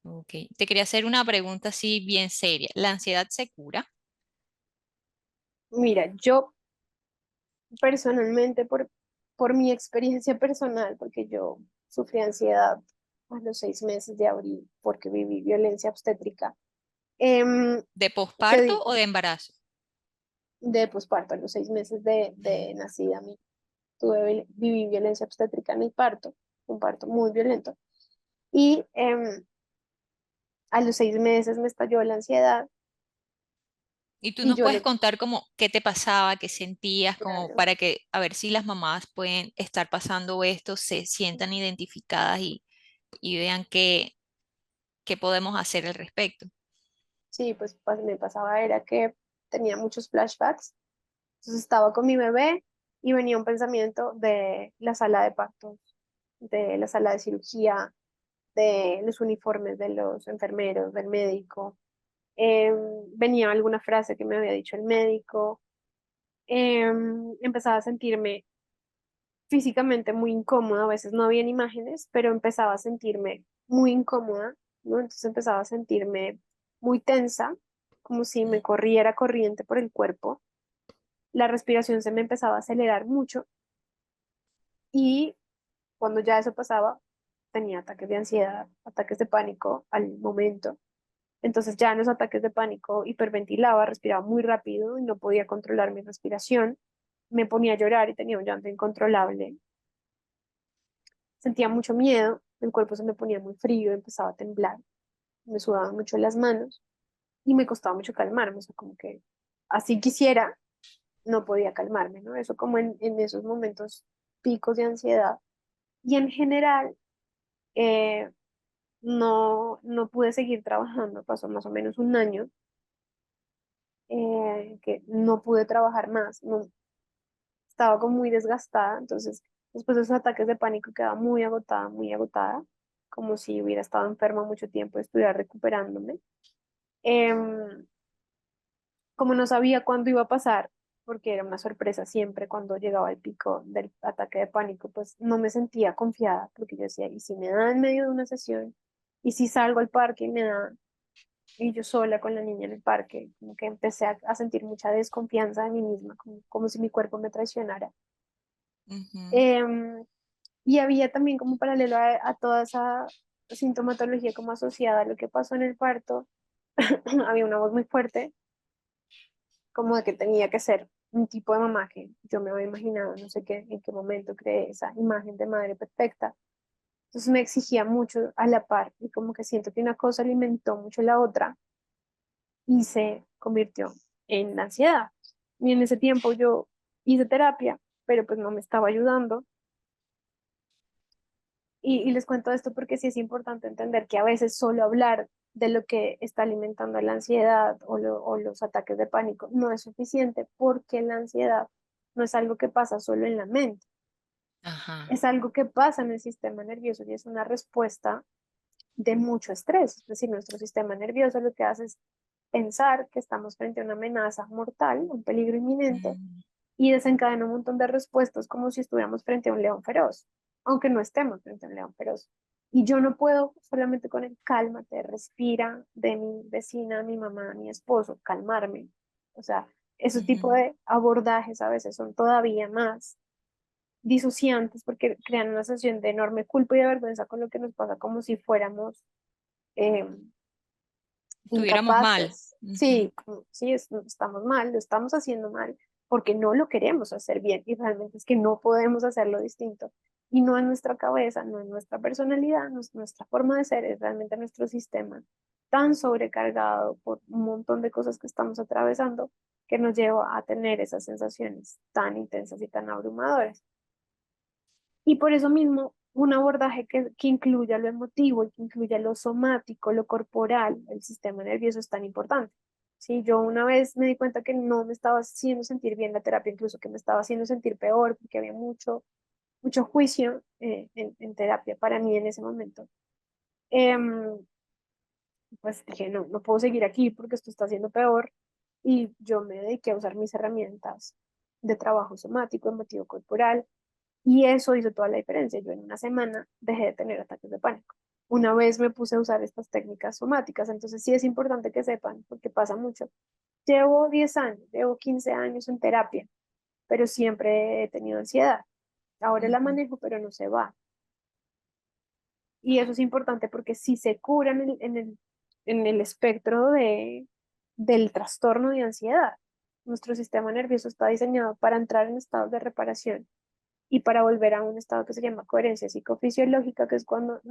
Ok. Te quería hacer una pregunta así bien seria. ¿La ansiedad se cura? Mira, yo personalmente, por mi experiencia personal, porque yo sufrí ansiedad a los 6 meses de abril porque viví violencia obstétrica, ¿De te posparto o digo, de embarazo? de posparto, a los 6 meses de nacida, viví violencia obstétrica en el parto, un parto muy violento. Y A los 6 meses me estalló la ansiedad Y tú y nos yo puedes le, contar como qué te pasaba, qué sentías, como claro, para que, a ver si las mamás pueden estar pasando esto, se sientan identificadas y vean qué podemos hacer al respecto. sí, me pasaba era que tenía muchos flashbacks. Entonces estaba con mi bebé y venía un pensamiento de la sala de partos, de la sala de cirugía, de los uniformes de los enfermeros, del médico. Em, Venía alguna frase que me había dicho el médico. Empezaba a sentirme físicamente muy incómoda, a veces no habían imágenes, pero empezaba a sentirme muy incómoda, ¿no? Entonces empezaba a sentirme muy tensa, como si me corriera corriente por el cuerpo. La respiración se me empezaba a acelerar mucho y cuando ya eso pasaba, tenía ataques de ansiedad, ataques de pánico al momento. Entonces ya en los ataques de pánico hiperventilaba, respiraba muy rápido y no podía controlar mi respiración. Me ponía a llorar y tenía un llanto incontrolable. Sentía mucho miedo, el cuerpo se me ponía muy frío, empezaba a temblar, me sudaban mucho las manos y me costaba mucho calmarme, o sea, como que así quisiera, no podía calmarme, ¿no? Eso como en esos momentos picos de ansiedad. Y en general, eh, no pude seguir trabajando, pasó más o menos un año que no pude trabajar más, no, estaba como muy desgastada, entonces después de esos ataques de pánico quedaba muy agotada, como si hubiera estado enferma mucho tiempo, estuviera recuperándome. Em, Como no sabía cuándo iba a pasar, porque era una sorpresa siempre cuando llegaba el pico del ataque de pánico, pues no me sentía confiada, porque yo decía, ¿y si me da en medio de una sesión? ¿Y si salgo al parque y me da y yo sola con la niña en el parque? Como que empecé a sentir mucha desconfianza de mí misma, como si mi cuerpo me traicionara. Ujú. Em, y había también como paralelo a toda esa sintomatología como asociada a lo que pasó en el parto, había una voz muy fuerte, como de que tenía que ser un tipo de mamá que yo me había imaginado, no sé qué, en qué momento creé esa imagen de madre perfecta. Entonces me exigía mucho a la par y como que siento que una cosa alimentó mucho la otra y se convirtió en la ansiedad. Y en ese tiempo yo hice terapia, pero pues no me estaba ayudando. Y les cuento esto porque sí es importante entender que a veces solo hablar de lo que está alimentando la ansiedad o los ataques de pánico no es suficiente porque la ansiedad no es algo que pasa solo en la mente, Ajá. es algo que pasa en el sistema nervioso y es una respuesta de mucho estrés. Es decir, nuestro sistema nervioso lo que hace es pensar que estamos frente a una amenaza mortal, un peligro inminente, Mm, y desencadena un montón de respuestas como si estuviéramos frente a un león feroz, aunque no estemos frente a un león feroz. Y yo no puedo solamente con el cálmate, respira de mi vecina, mi mamá, mi esposo, calmarme. O sea, esos tipos ujú, de abordajes a veces son todavía más disociantes porque crean una sensación de enorme culpa y de vergüenza con lo que nos pasa, como si fuéramos eh, Estuviéramos mal. incapaces. Ujú, Sí, sí, estamos mal, lo estamos haciendo mal porque no lo queremos hacer bien y realmente es que no podemos hacerlo distinto. Y no es nuestra cabeza, no es nuestra personalidad, no es nuestra forma de ser, es realmente nuestro sistema tan sobrecargado por un montón de cosas que estamos atravesando que nos lleva a tener esas sensaciones tan intensas y tan abrumadoras. Y por eso mismo, un abordaje que incluya lo emotivo y que incluya lo somático, lo corporal, el sistema nervioso es tan importante. Sí, yo una vez me di cuenta que no me estaba haciendo sentir bien la terapia, incluso que me estaba haciendo sentir peor, porque había mucho juicio en terapia para mí en ese momento. Em, pues dije, no puedo seguir aquí porque esto está haciendo peor. Y yo me dediqué a usar mis herramientas de trabajo somático, emotivo, corporal, y eso hizo toda la diferencia. Yo en una semana dejé de tener ataques de pánico. Una vez me puse a usar estas técnicas somáticas, entonces sí es importante que sepan, porque pasa mucho. Llevo 10 años, llevo 15 años en terapia, pero siempre he tenido ansiedad. Ahora la ujú. manejo, pero no se va. Y eso es importante porque si se cura en el espectro del trastorno de ansiedad, nuestro sistema nervioso está diseñado para entrar en estados de reparación y para volver a un estado que se llama coherencia psicofisiológica, que es cuando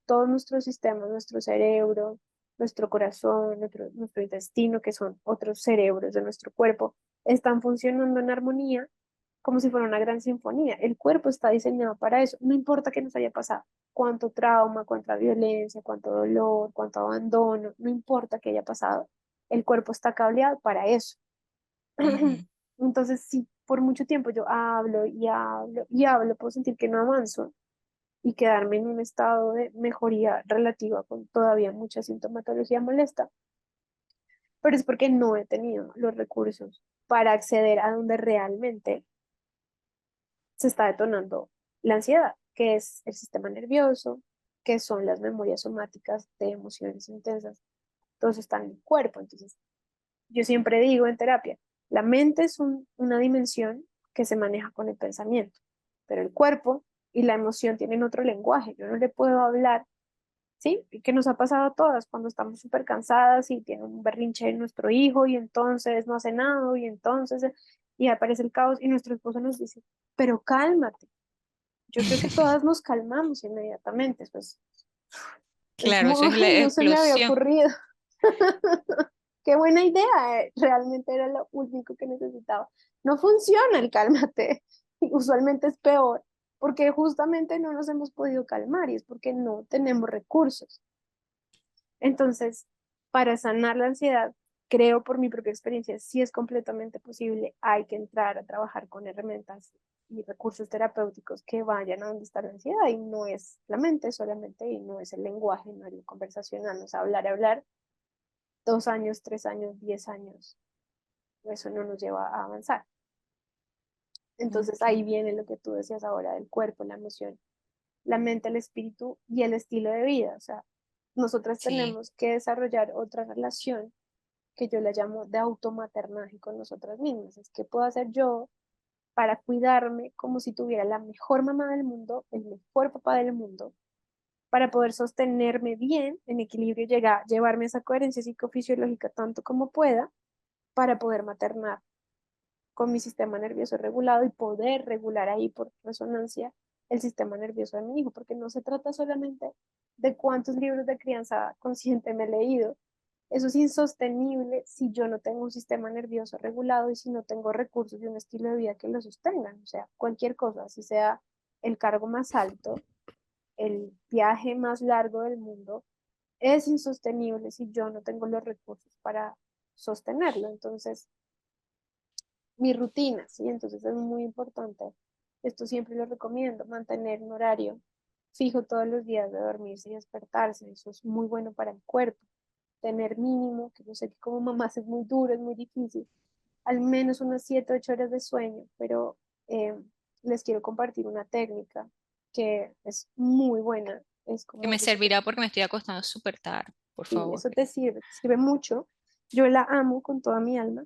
todos nuestros sistemas, nuestro cerebro, nuestro corazón, nuestro intestino, que son otros cerebros de nuestro cuerpo, están funcionando en armonía como si fuera una gran sinfonía. El cuerpo está diseñado para eso, no importa qué nos haya pasado, cuánto trauma, cuánta violencia, cuánto dolor, cuánto abandono, no importa qué haya pasado, el cuerpo está cableado para eso. Ujú. Entonces, si por mucho tiempo yo hablo y hablo y hablo, puedo sentir que no avanzo y quedarme en un estado de mejoría relativa con todavía mucha sintomatología molesta, pero es porque no he tenido los recursos para acceder a donde realmente se está detonando la ansiedad, que es el sistema nervioso, que son las memorias somáticas de emociones intensas. Todo eso está en el cuerpo. Entonces, yo siempre digo en terapia, la mente es una dimensión que se maneja con el pensamiento, pero el cuerpo y la emoción tienen otro lenguaje. Yo no le puedo hablar, ¿sí? Y que nos ha pasado a todas cuando estamos súper cansadas y tiene un berrinche en nuestro hijo y entonces no hace nada y entonces y aparece el caos y nuestro esposo nos dice, pero cálmate. Yo creo que todas nos calmamos inmediatamente, pues es Claro, como, eso es la ay, no se me había explosión. ocurrido. Qué buena idea, realmente era lo único que necesitaba. No funciona el cálmate, usualmente es peor, porque justamente no nos hemos podido calmar y es porque no tenemos recursos. Entonces, para sanar la ansiedad, creo por mi propia experiencia, si es completamente posible, hay que entrar a trabajar con herramientas y recursos terapéuticos que vayan a donde está la ansiedad y no es la mente solamente y no es el lenguaje, no es lo conversacional, no es hablar, hablar, 2 años, 3 años, 10 años, eso no nos lleva a avanzar. Entonces Ok, ahí viene lo que tú decías ahora del cuerpo, la emoción, la mente, el espíritu y el estilo de vida. O sea, nosotras sí. tenemos que desarrollar otra relación que yo la llamo de automaternaje con nosotras mismas. Es que puedo hacer yo para cuidarme como si tuviera la mejor mamá del mundo, el mejor papá del mundo, para poder sostenerme bien, en equilibrio, llegar, llevarme esa coherencia psicofisiológica tanto como pueda, para poder maternar con mi sistema nervioso regulado y poder regular ahí por resonancia el sistema nervioso de mi hijo, porque no se trata solamente de cuántos libros de crianza consciente me he leído. Eso es insostenible si yo no tengo un sistema nervioso regulado y si no tengo recursos y un estilo de vida que lo sostengan. O sea, cualquier cosa, si sea el cargo más alto, el viaje más largo del mundo, es insostenible si yo no tengo los recursos para sostenerlo. Entonces, mi rutina, ¿sí? Entonces es muy importante. Esto siempre lo recomiendo, mantener un horario fijo todos los días de dormirse y despertarse. Eso es muy bueno para el cuerpo. Tener mínimo, que yo sé que como mamás es muy duro, es muy difícil, al menos unas 7, 8 horas de sueño, pero eh, les quiero compartir una técnica que es muy buena. Es Que como, me servirá porque me estoy acostando súper tarde, por sí, favor. eso te sirve mucho. Yo la amo con toda mi alma.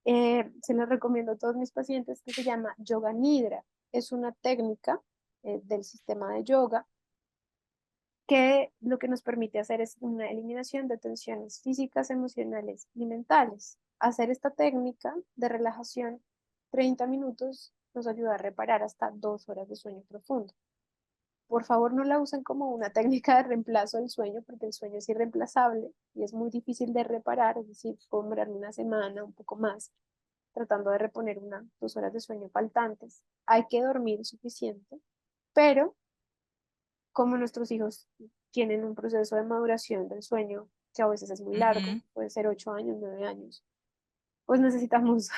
Se lo recomiendo a todos mis pacientes que se llama Yoga Nidra. Es una técnica del sistema de yoga que lo que nos permite hacer es una eliminación de tensiones físicas, emocionales y mentales. Hacer esta técnica de relajación 30 minutos nos ayuda a reparar hasta 2 horas de sueño profundo. Por favor, no la usen como una técnica de reemplazo del sueño, porque el sueño es irreemplazable y es muy difícil de reparar, es decir, puedo demorar una semana, un poco más, tratando de reponer 2 horas de sueño faltantes. Hay que dormir suficiente, pero como nuestros hijos tienen un proceso de maduración del sueño que a veces es muy largo, Ujú. puede ser 8 años, 9 años, pues necesitamos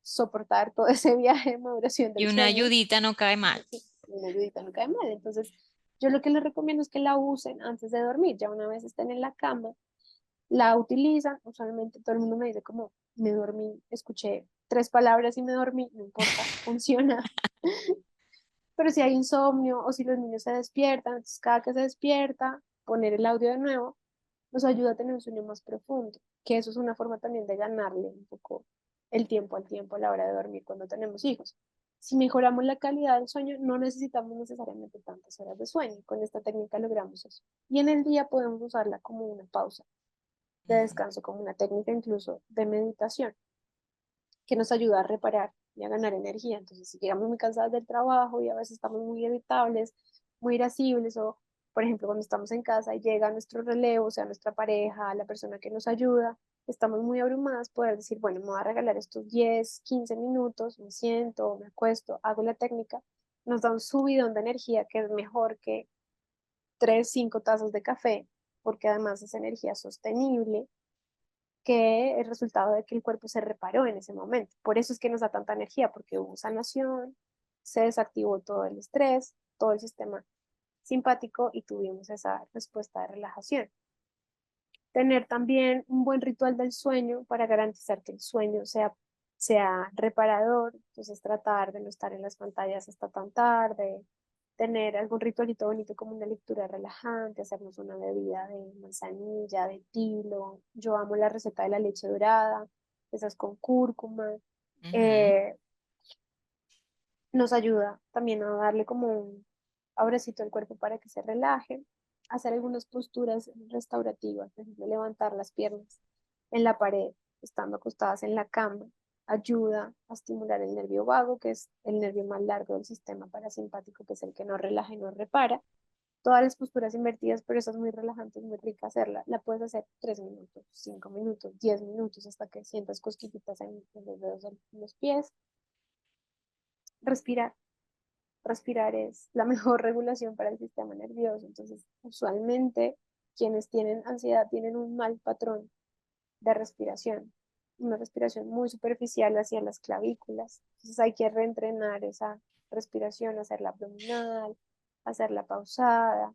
soportar todo ese viaje de maduración Y del una sueño. ayudita no cae mal. Sí, una ayudita no cae mal. Entonces, yo lo que les recomiendo es que la usen antes de dormir. Ya una vez estén en la cama, la utilizan. Usualmente todo el mundo me dice como, me dormí, escuché 3 palabras y me dormí, no importa, funciona. Pero si hay insomnio o si los niños se despiertan, entonces cada que se despierta, poner el audio de nuevo nos ayuda a tener un sueño más profundo, que eso es una forma también de ganarle un poco el tiempo al tiempo a la hora de dormir cuando tenemos hijos. Si mejoramos la calidad del sueño, no necesitamos necesariamente tantas horas de sueño. Con esta técnica logramos eso. Y en el día podemos usarla como una pausa de Ujú. descanso, como una técnica incluso de meditación, que nos ayuda a reparar y a ganar energía. Entonces, si llegamos muy cansadas del trabajo y a veces estamos muy irritables, muy irascibles o Por ejemplo, cuando estamos en casa y llega nuestro relevo, o sea, nuestra pareja, la persona que nos ayuda, estamos muy abrumadas, poder decir, bueno, me voy a regalar estos 10, 15 minutos, me siento, me acuesto, hago la técnica, nos da un subidón de energía que es mejor que 3, 5 tazas de café, porque además es energía sostenible, que el resultado de que el cuerpo se reparó en ese momento. Por eso es que nos da tanta energía, porque hubo sanación, se desactivó todo el estrés, todo el sistema simpático y tuvimos esa respuesta de relajación. Tener también un buen ritual del sueño para garantizar que el sueño sea reparador, entonces tratar de no estar en las pantallas hasta tan tarde, tener algún ritualito bonito como una lectura relajante, hacernos una bebida de manzanilla, de tilo. Yo amo la receta de la leche dorada, esas con cúrcuma. Ujú. Eh, Nos ayuda también a darle como un abrecito al cuerpo para que se relaje, hacer algunas posturas restaurativas, por ejemplo, levantar las piernas en la pared, estando acostadas en la cama, ayuda a estimular el nervio vago, que es el nervio más largo del sistema parasimpático, que es el que nos relaja y nos repara. Todas las posturas invertidas, pero esa es muy relajante, es muy rica hacerla. La puedes hacer 3 minutos, 5 minutos, 10 minutos, hasta que sientas cosquillitas en los dedos de los pies. Respirar. Respirar es la mejor regulación para el sistema nervioso. Entonces, usualmente quienes tienen ansiedad tienen un mal patrón de respiración, una respiración muy superficial hacia las clavículas. Entonces, hay que reentrenar esa respiración, hacerla abdominal, hacerla pausada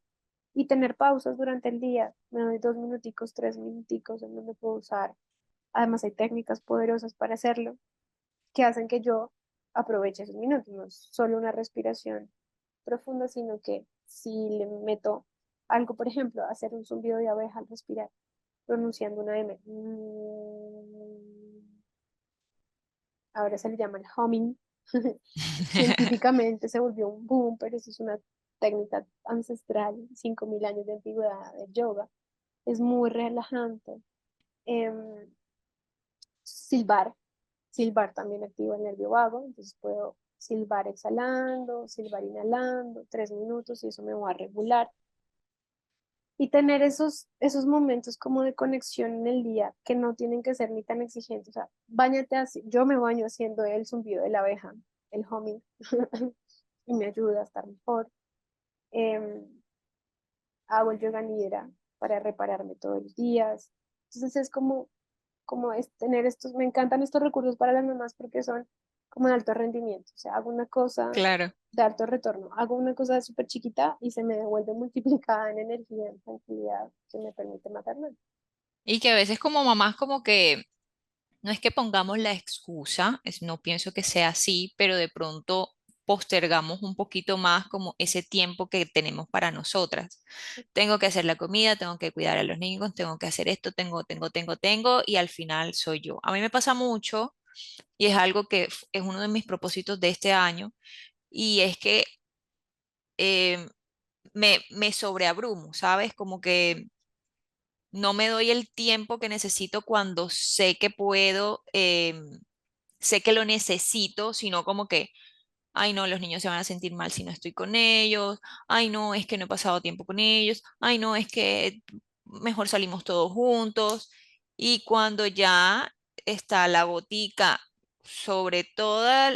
y tener pausas durante el día. Me doy 2 minuticos, 3 minuticos en donde puedo usar. Además, hay técnicas poderosas para hacerlo que hacen que yo aproveche esos minutos. No es solo una respiración profunda, sino que si le meto algo, por ejemplo, hacer un zumbido de abeja al respirar, pronunciando una M, ahora se le llama el humming. Científicamente se volvió un boom, pero eso es una técnica ancestral, 5.000 años de antigüedad del yoga. Es muy relajante. Em, silbar, silbar también activa el nervio vago, entonces puedo silbar exhalando, silbar inhalando, 3 minutos y eso me va a regular. Y tener esos momentos como de conexión en el día que no tienen que ser ni tan exigentes. O sea, bañate así. Yo me baño haciendo el zumbido de la abeja, el humming, y me ayuda a estar mejor. Em, Hago el yoga nidra para repararme todos los días. Entonces es como es tener estos, me encantan estos recursos para las mamás porque son como de alto rendimiento. O sea, hago una cosa Claro. de alto retorno, hago una cosa súper chiquita y se me devuelve multiplicada en energía, en tranquilidad que me permite matarme. Y que a veces como mamás como que no es que pongamos la excusa, no pienso que sea así, pero de pronto postergamos un poquito más como ese tiempo que tenemos para nosotras. Tengo que hacer la comida, tengo que cuidar a los niños, tengo que hacer esto, tengo, y al final soy yo. A mí me pasa mucho y es algo que es uno de mis propósitos de este año, y es que me sobreabrumo, ¿sabes? Como que no me doy el tiempo que necesito cuando sé que puedo, sé que lo necesito, sino como que, ay no, los niños se van a sentir mal si no estoy con ellos, ay no, es que no he pasado tiempo con ellos, ay no, es que mejor salimos todos juntos. Y cuando ya está la botica sobre toda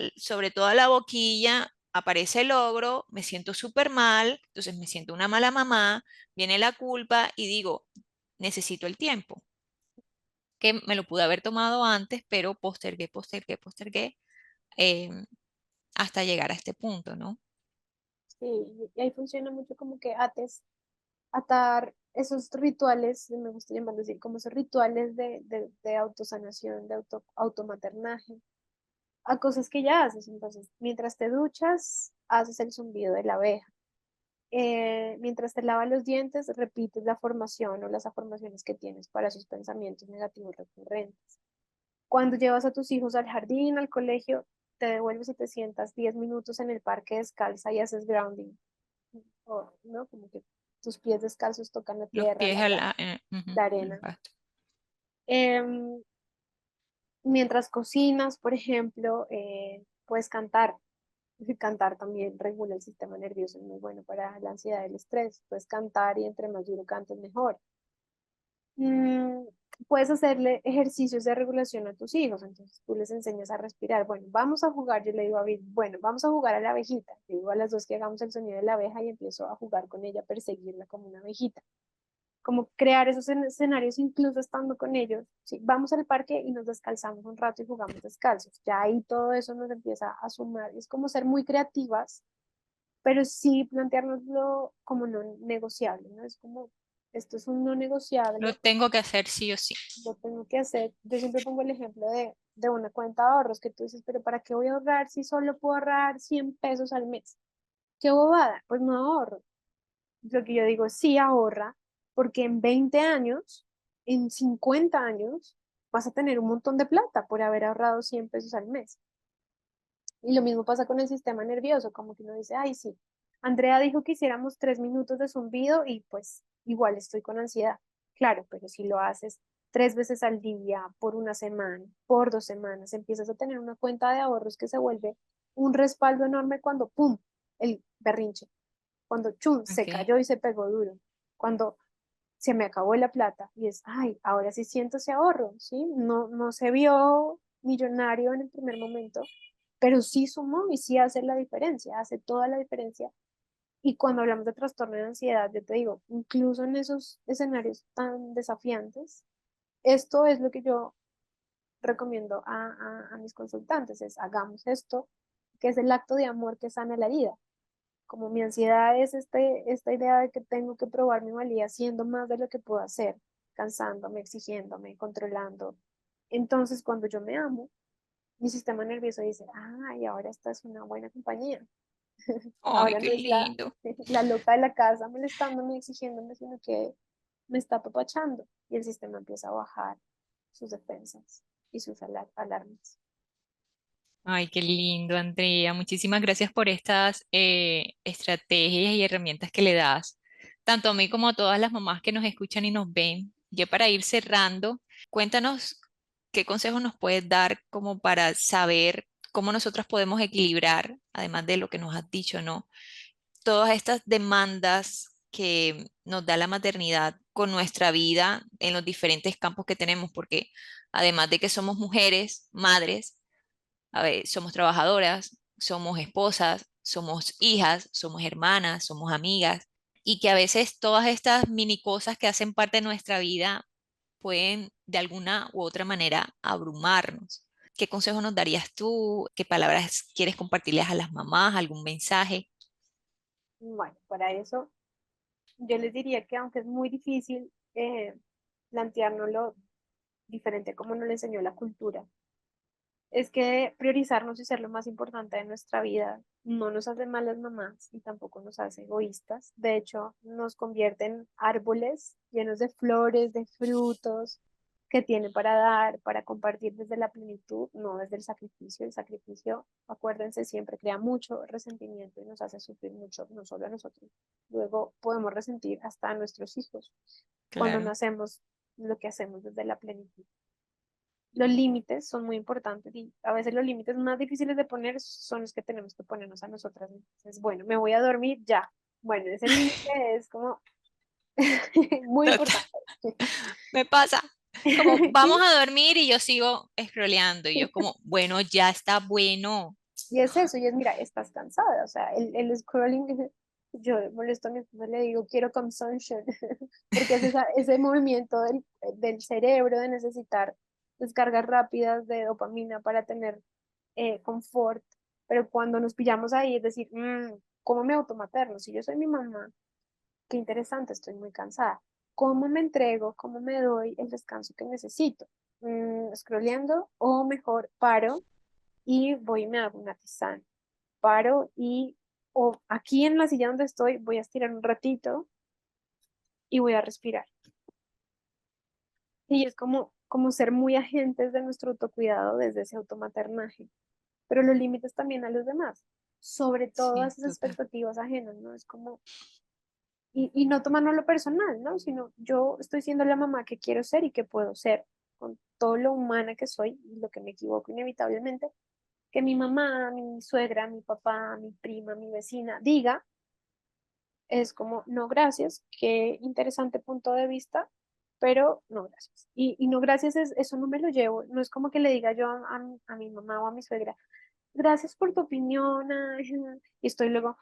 la boquilla, aparece el ogro, me siento súper mal, entonces me siento una mala mamá, viene la culpa y digo, necesito el tiempo, que me lo pude haber tomado antes, pero postergué em, hasta llegar a este punto, ¿no? Sí, y ahí funciona mucho como que atar esos rituales, me gusta llamar decir, como esos rituales de autosanación, de automaternaje, a cosas que ya haces. Entonces, mientras te duchas, haces el zumbido de la abeja. Mientras te lavas los dientes, repites la formación o las afirmaciones que tienes para esos pensamientos negativos recurrentes. Cuando llevas a tus hijos al jardín, al colegio, te devuelves y te sientas 10 minutos en el parque descalza y haces grounding. O, ¿no? Como que tus pies descalzos tocan la Los tierra, pies ujú, la en el arena. pasto. Em, Mientras cocinas, por ejemplo, puedes cantar. Cantar también regula el sistema nervioso, es muy bueno para la ansiedad y el estrés. Puedes cantar y entre más duro cantes, mejor. Mm, puedes hacerle ejercicios de regulación a tus hijos, entonces tú les enseñas a respirar. Bueno, vamos a jugar, yo le digo a Bill, bueno, vamos a jugar a la abejita. Le digo a las dos que hagamos el sonido de la abeja y empiezo a jugar con ella, perseguirla como una abejita. Como crear esos escenarios incluso estando con ellos. Sí, vamos al parque y nos descalzamos un rato y jugamos descalzos. Ya ahí todo eso nos empieza a sumar. Es como ser muy creativas, pero sí planteárnoslo como no negociable, ¿no? Es como, esto es un no Lo negociable, tengo que hacer sí o sí. lo tengo que hacer. Yo siempre pongo el ejemplo de una cuenta de ahorros que tú dices, pero ¿para qué voy a ahorrar si solo puedo ahorrar 100 pesos al mes? ¿Qué bobada? Pues no ahorro. Lo que yo digo, sí ahorra, porque en 20 años, en 50 años, vas a tener un montón de plata por haber ahorrado 100 pesos al mes. Y lo mismo pasa con el sistema nervioso, como que uno dice, ay, sí, Andrea dijo que hiciéramos 3 minutos de zumbido y pues igual estoy con ansiedad. Claro, pero si lo haces 3 veces al día, por una semana, por 2 semanas, empiezas a tener una cuenta de ahorros que se vuelve un respaldo enorme cuando, ¡pum!, el berrinche, cuando, ¡chum!, se Ok. cayó y se pegó duro, cuando se me acabó la plata y es, ay, ahora sí siento ese ahorro, ¿sí? No, no se vio millonario en el primer momento, pero sí sumó y sí hace la diferencia, hace toda la diferencia. Y cuando hablamos de trastorno de ansiedad, yo te digo, incluso en esos escenarios tan desafiantes, esto es lo que yo recomiendo a mis consultantes, es hagamos esto, que es el acto de amor que sana la herida. Como mi ansiedad es esta idea de que tengo que probar mi valía haciendo más de lo que puedo hacer, cansándome, exigiéndome, controlando. Entonces, cuando yo me amo, mi sistema nervioso dice, ay, ahora esta es una buena compañía. Ay, Ahora qué no es la, lindo. la loca de la casa molestándome, exigiéndome, sino que me está apapachando y el sistema empieza a bajar sus defensas y sus alarmas. Ay, qué lindo, Andrea. Muchísimas gracias por estas estrategias y herramientas que le das, tanto a mí como a todas las mamás que nos escuchan y nos ven. Ya para ir cerrando, cuéntanos qué consejos nos puedes dar como para saber cómo nosotras podemos equilibrar, además de lo que nos has dicho, ¿no? Todas estas demandas que nos da la maternidad con nuestra vida en los diferentes campos que tenemos, porque además de que somos mujeres, madres, a ver, somos trabajadoras, somos esposas, somos hijas, somos hermanas, somos amigas, y que a veces todas estas mini cosas que hacen parte de nuestra vida pueden de alguna u otra manera abrumarnos. ¿Qué consejo nos darías tú? ¿Qué palabras quieres compartirles a las mamás? ¿Algún mensaje? Bueno, para eso yo les diría que aunque es muy difícil planteárnoslo diferente como nos lo enseñó la cultura, es que priorizarnos y ser lo más importante de nuestra vida no nos hace malas mamás y tampoco nos hace egoístas. De hecho, nos convierte en árboles llenos de flores, de frutos que tiene para dar, para compartir desde la plenitud, no desde el sacrificio. El sacrificio, acuérdense, siempre crea mucho resentimiento y nos hace sufrir mucho, no solo a nosotros. Luego podemos resentir hasta a nuestros hijos cuando no Claro. hacemos lo que hacemos desde la plenitud. Los límites son muy importantes y a veces los límites más difíciles de poner son los que tenemos que ponernos a nosotras. Entonces, bueno, me voy a dormir ya. Bueno, ese límite es como muy Total, importante. me pasa. Como vamos Sí, a dormir y yo sigo scrolleando y yo como, bueno, ya está bueno. y es eso, y es, mira, estás cansada, o sea, el scrolling, yo molesto a mi esposa, le digo, quiero consumption, porque es ese movimiento del cerebro de necesitar descargas rápidas de dopamina para tener confort, pero cuando nos pillamos ahí, es decir, ¿cómo me automaterno? Si yo soy mi mamá, qué interesante, estoy muy cansada. ¿Cómo me entrego? ¿Cómo me doy el descanso que necesito? Scrolleando o mejor paro y voy y me hago una tisana. Paro y o aquí en la silla donde estoy voy a estirar un ratito y voy a respirar. Y es como ser muy agentes de nuestro autocuidado desde ese automaternaje, pero los límites también a los demás, sobre todo a Sí, esas total. expectativas ajenas, ¿no? Es como, y no tomarlo lo personal, ¿no? Sino yo estoy siendo la mamá que quiero ser y que puedo ser, con todo lo humana que soy y lo que me equivoco inevitablemente, que mi mamá, mi suegra, mi papá, mi prima, mi vecina diga, es como, no, gracias, qué interesante punto de vista, pero no, gracias. Y no, gracias, eso no me lo llevo, no es como que le diga yo a mi mamá o a mi suegra, gracias por tu opinión, ay, y estoy luego,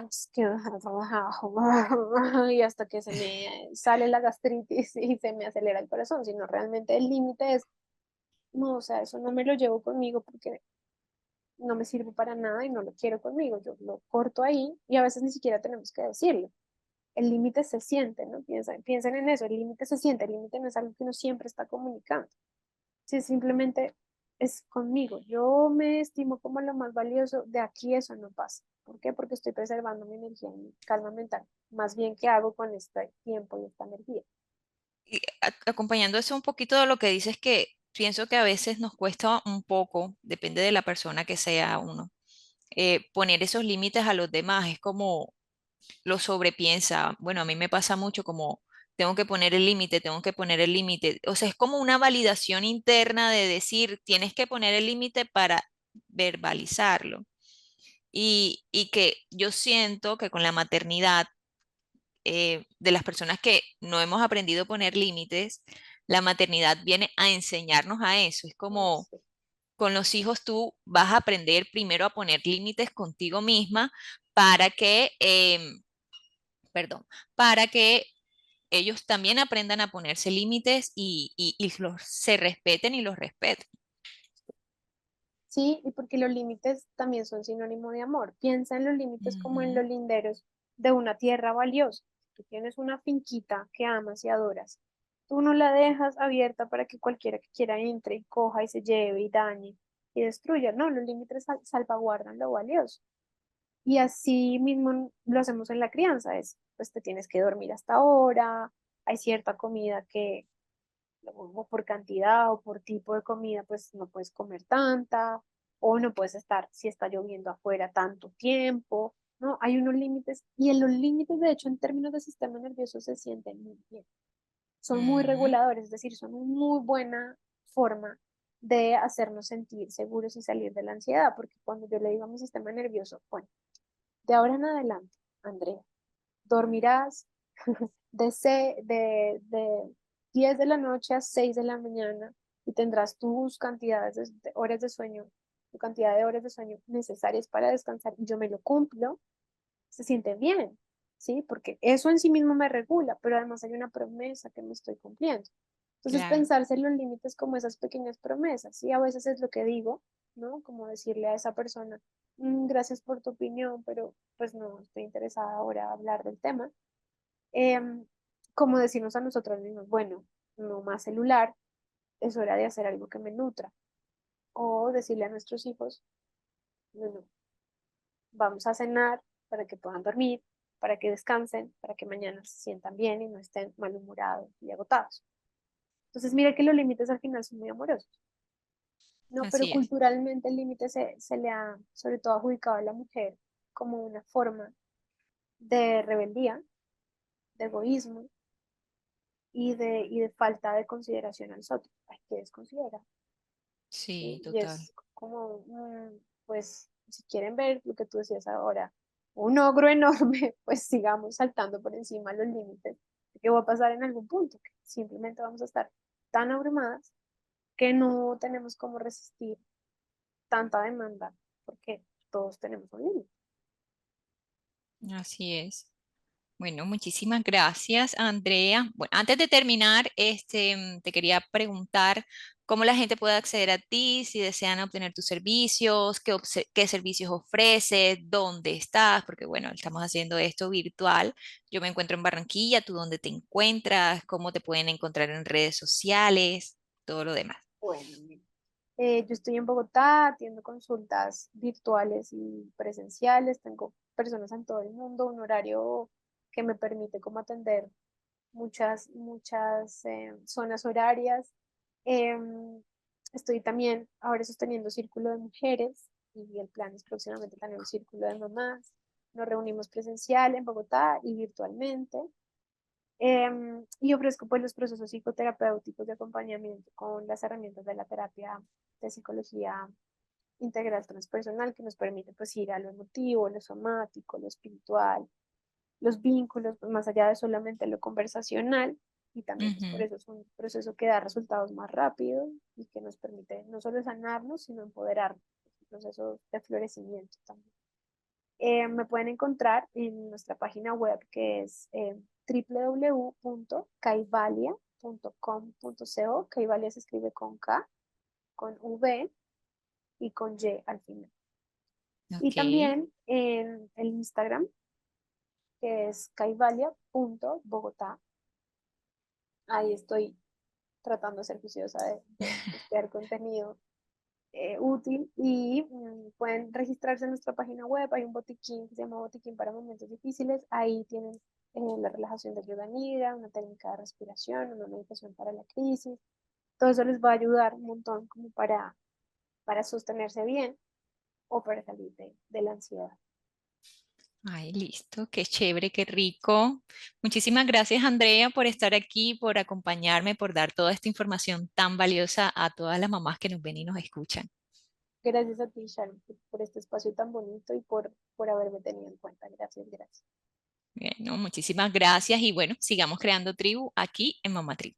es que y hasta que se me sale la gastritis y se me acelera el corazón, sino realmente el límite es, no, o sea, eso no me lo llevo conmigo porque no me sirve para nada y no lo quiero conmigo, yo lo corto ahí y a veces ni siquiera tenemos que decirlo. El límite se siente, ¿no? Piensen en eso, el límite se siente, el límite no es algo que uno siempre está comunicando. Si simplemente es conmigo, yo me estimo como lo más valioso, de aquí eso no pasa. ¿Por qué? Porque estoy preservando mi energía y mi calma mental. Más bien, ¿qué hago con este tiempo y esta energía? Y acompañando eso un poquito de lo que dices, que pienso que a veces nos cuesta un poco, depende de la persona que sea uno, poner esos límites a los demás. Es como lo sobrepiensa. Bueno, a mí me pasa mucho como tengo que poner el límite, tengo que poner el límite. O sea, es como una validación interna de decir, tienes que poner el límite para verbalizarlo. Y que yo siento que con la maternidad, de las personas que no hemos aprendido a poner límites, la maternidad viene a enseñarnos a eso. Es como Sí. con los hijos tú vas a aprender primero a poner límites contigo misma para que, perdón, para que ellos también aprendan a ponerse límites y se respeten y los respeten. Sí, y porque los límites también son sinónimo de amor. Piensa en los límites como en Ujú. los linderos de una tierra valiosa. Tú tienes una finquita que amas y adoras. Tú no la dejas abierta para que cualquiera que quiera entre y coja y se lleve y dañe y destruya. No, los límites salvaguardan lo valioso. Y así mismo lo hacemos en la crianza. Es, pues te tienes que dormir hasta ahora. Hay cierta comida que o por cantidad o por tipo de comida, pues no puedes comer tanta, o no puedes estar si está lloviendo afuera tanto tiempo, ¿no? Hay unos límites, y en los límites, de hecho, en términos de sistema nervioso, se sienten muy bien. Son muy Ujú. reguladores, es decir, son una muy buena forma de hacernos sentir seguros y salir de la ansiedad, porque cuando yo le digo a mi sistema nervioso, bueno, de ahora en adelante, Andrea, dormirás de 10 de la noche a 6 de la mañana y tendrás tus cantidades de horas de sueño, tu cantidad de horas de sueño necesarias para descansar y yo me lo cumplo, se siente bien, ¿sí? Porque eso en sí mismo me regula, pero además hay una promesa que me estoy cumpliendo. Entonces, Claro. pensarse en los límites como esas pequeñas promesas, ¿sí? A veces es lo que digo, ¿no? Como decirle a esa persona, gracias por tu opinión, pero pues no estoy interesada ahora en hablar del tema. Em, Como decirnos a nosotros mismos, bueno, no más celular, es hora de hacer algo que me nutra. O decirle a nuestros hijos, bueno, vamos a cenar para que puedan dormir, para que descansen, para que mañana se sientan bien y no estén malhumorados y agotados. Entonces, mira que los límites al final son muy amorosos, ¿no? Pero Así es. culturalmente el límite se le ha, sobre todo, adjudicado a la mujer como una forma de rebeldía, de egoísmo y de falta de consideración a los otros. Hay que desconsiderar. Sí, ¿Sí? Y total. es como, pues, si quieren ver lo que tú decías ahora, un ogro enorme, pues sigamos saltando por encima los límites. ¿Qué va a pasar en algún punto? Que simplemente vamos a estar tan abrumadas que no tenemos cómo resistir tanta demanda, porque todos tenemos un límite. Así es. Bueno, muchísimas gracias, Andrea. Bueno, antes de terminar, te quería preguntar cómo la gente puede acceder a ti, si desean obtener tus servicios, qué servicios ofreces, dónde estás, porque bueno, estamos haciendo esto virtual. Yo me encuentro en Barranquilla, ¿tú dónde te encuentras? ¿Cómo te pueden encontrar en redes sociales? Todo lo demás. Bueno, mira, yo estoy en Bogotá, atiendo consultas virtuales y presenciales, tengo personas en todo el mundo, un horario que me permite como atender muchas zonas horarias. Em, Estoy también ahora sosteniendo círculo de mujeres y el plan es próximamente tener un círculo de mamás. Nos reunimos presencial en Bogotá y virtualmente. Y ofrezco pues los procesos psicoterapéuticos de acompañamiento con las herramientas de la terapia de psicología integral transpersonal que nos permite pues ir a lo emotivo, lo somático, lo espiritual, los vínculos, pues, más allá de solamente lo conversacional. Y también pues por Ujú. eso es un proceso que da resultados más rápido y que nos permite no solo sanarnos, sino empoderarnos. Es un proceso de florecimiento también. Me pueden encontrar en nuestra página web que es www.kaivalia.com.co. Kaivalia se escribe con K, con V y con Y al final. Y Ok. también en el Instagram, que es kaivalia.bogotá. Ahí estoy tratando de ser juiciosa de postear contenido útil y pueden registrarse en nuestra página web. Hay un botiquín que se llama Botiquín para Momentos Difíciles. Ahí tienen la relajación de yoga nidra, una técnica de respiración, una meditación para la crisis. Todo eso les va a ayudar un montón como para sostenerse bien o para salir de la ansiedad. Ay, listo, qué chévere, qué rico. Muchísimas gracias, Andrea, por estar aquí, por acompañarme, por dar toda esta información tan valiosa a todas las mamás que nos ven y nos escuchan. Gracias a ti, Sharon, por este espacio tan bonito y por haberme tenido en cuenta. Gracias, gracias. Bueno, muchísimas gracias y bueno, sigamos creando tribu aquí en Mamá Tribu.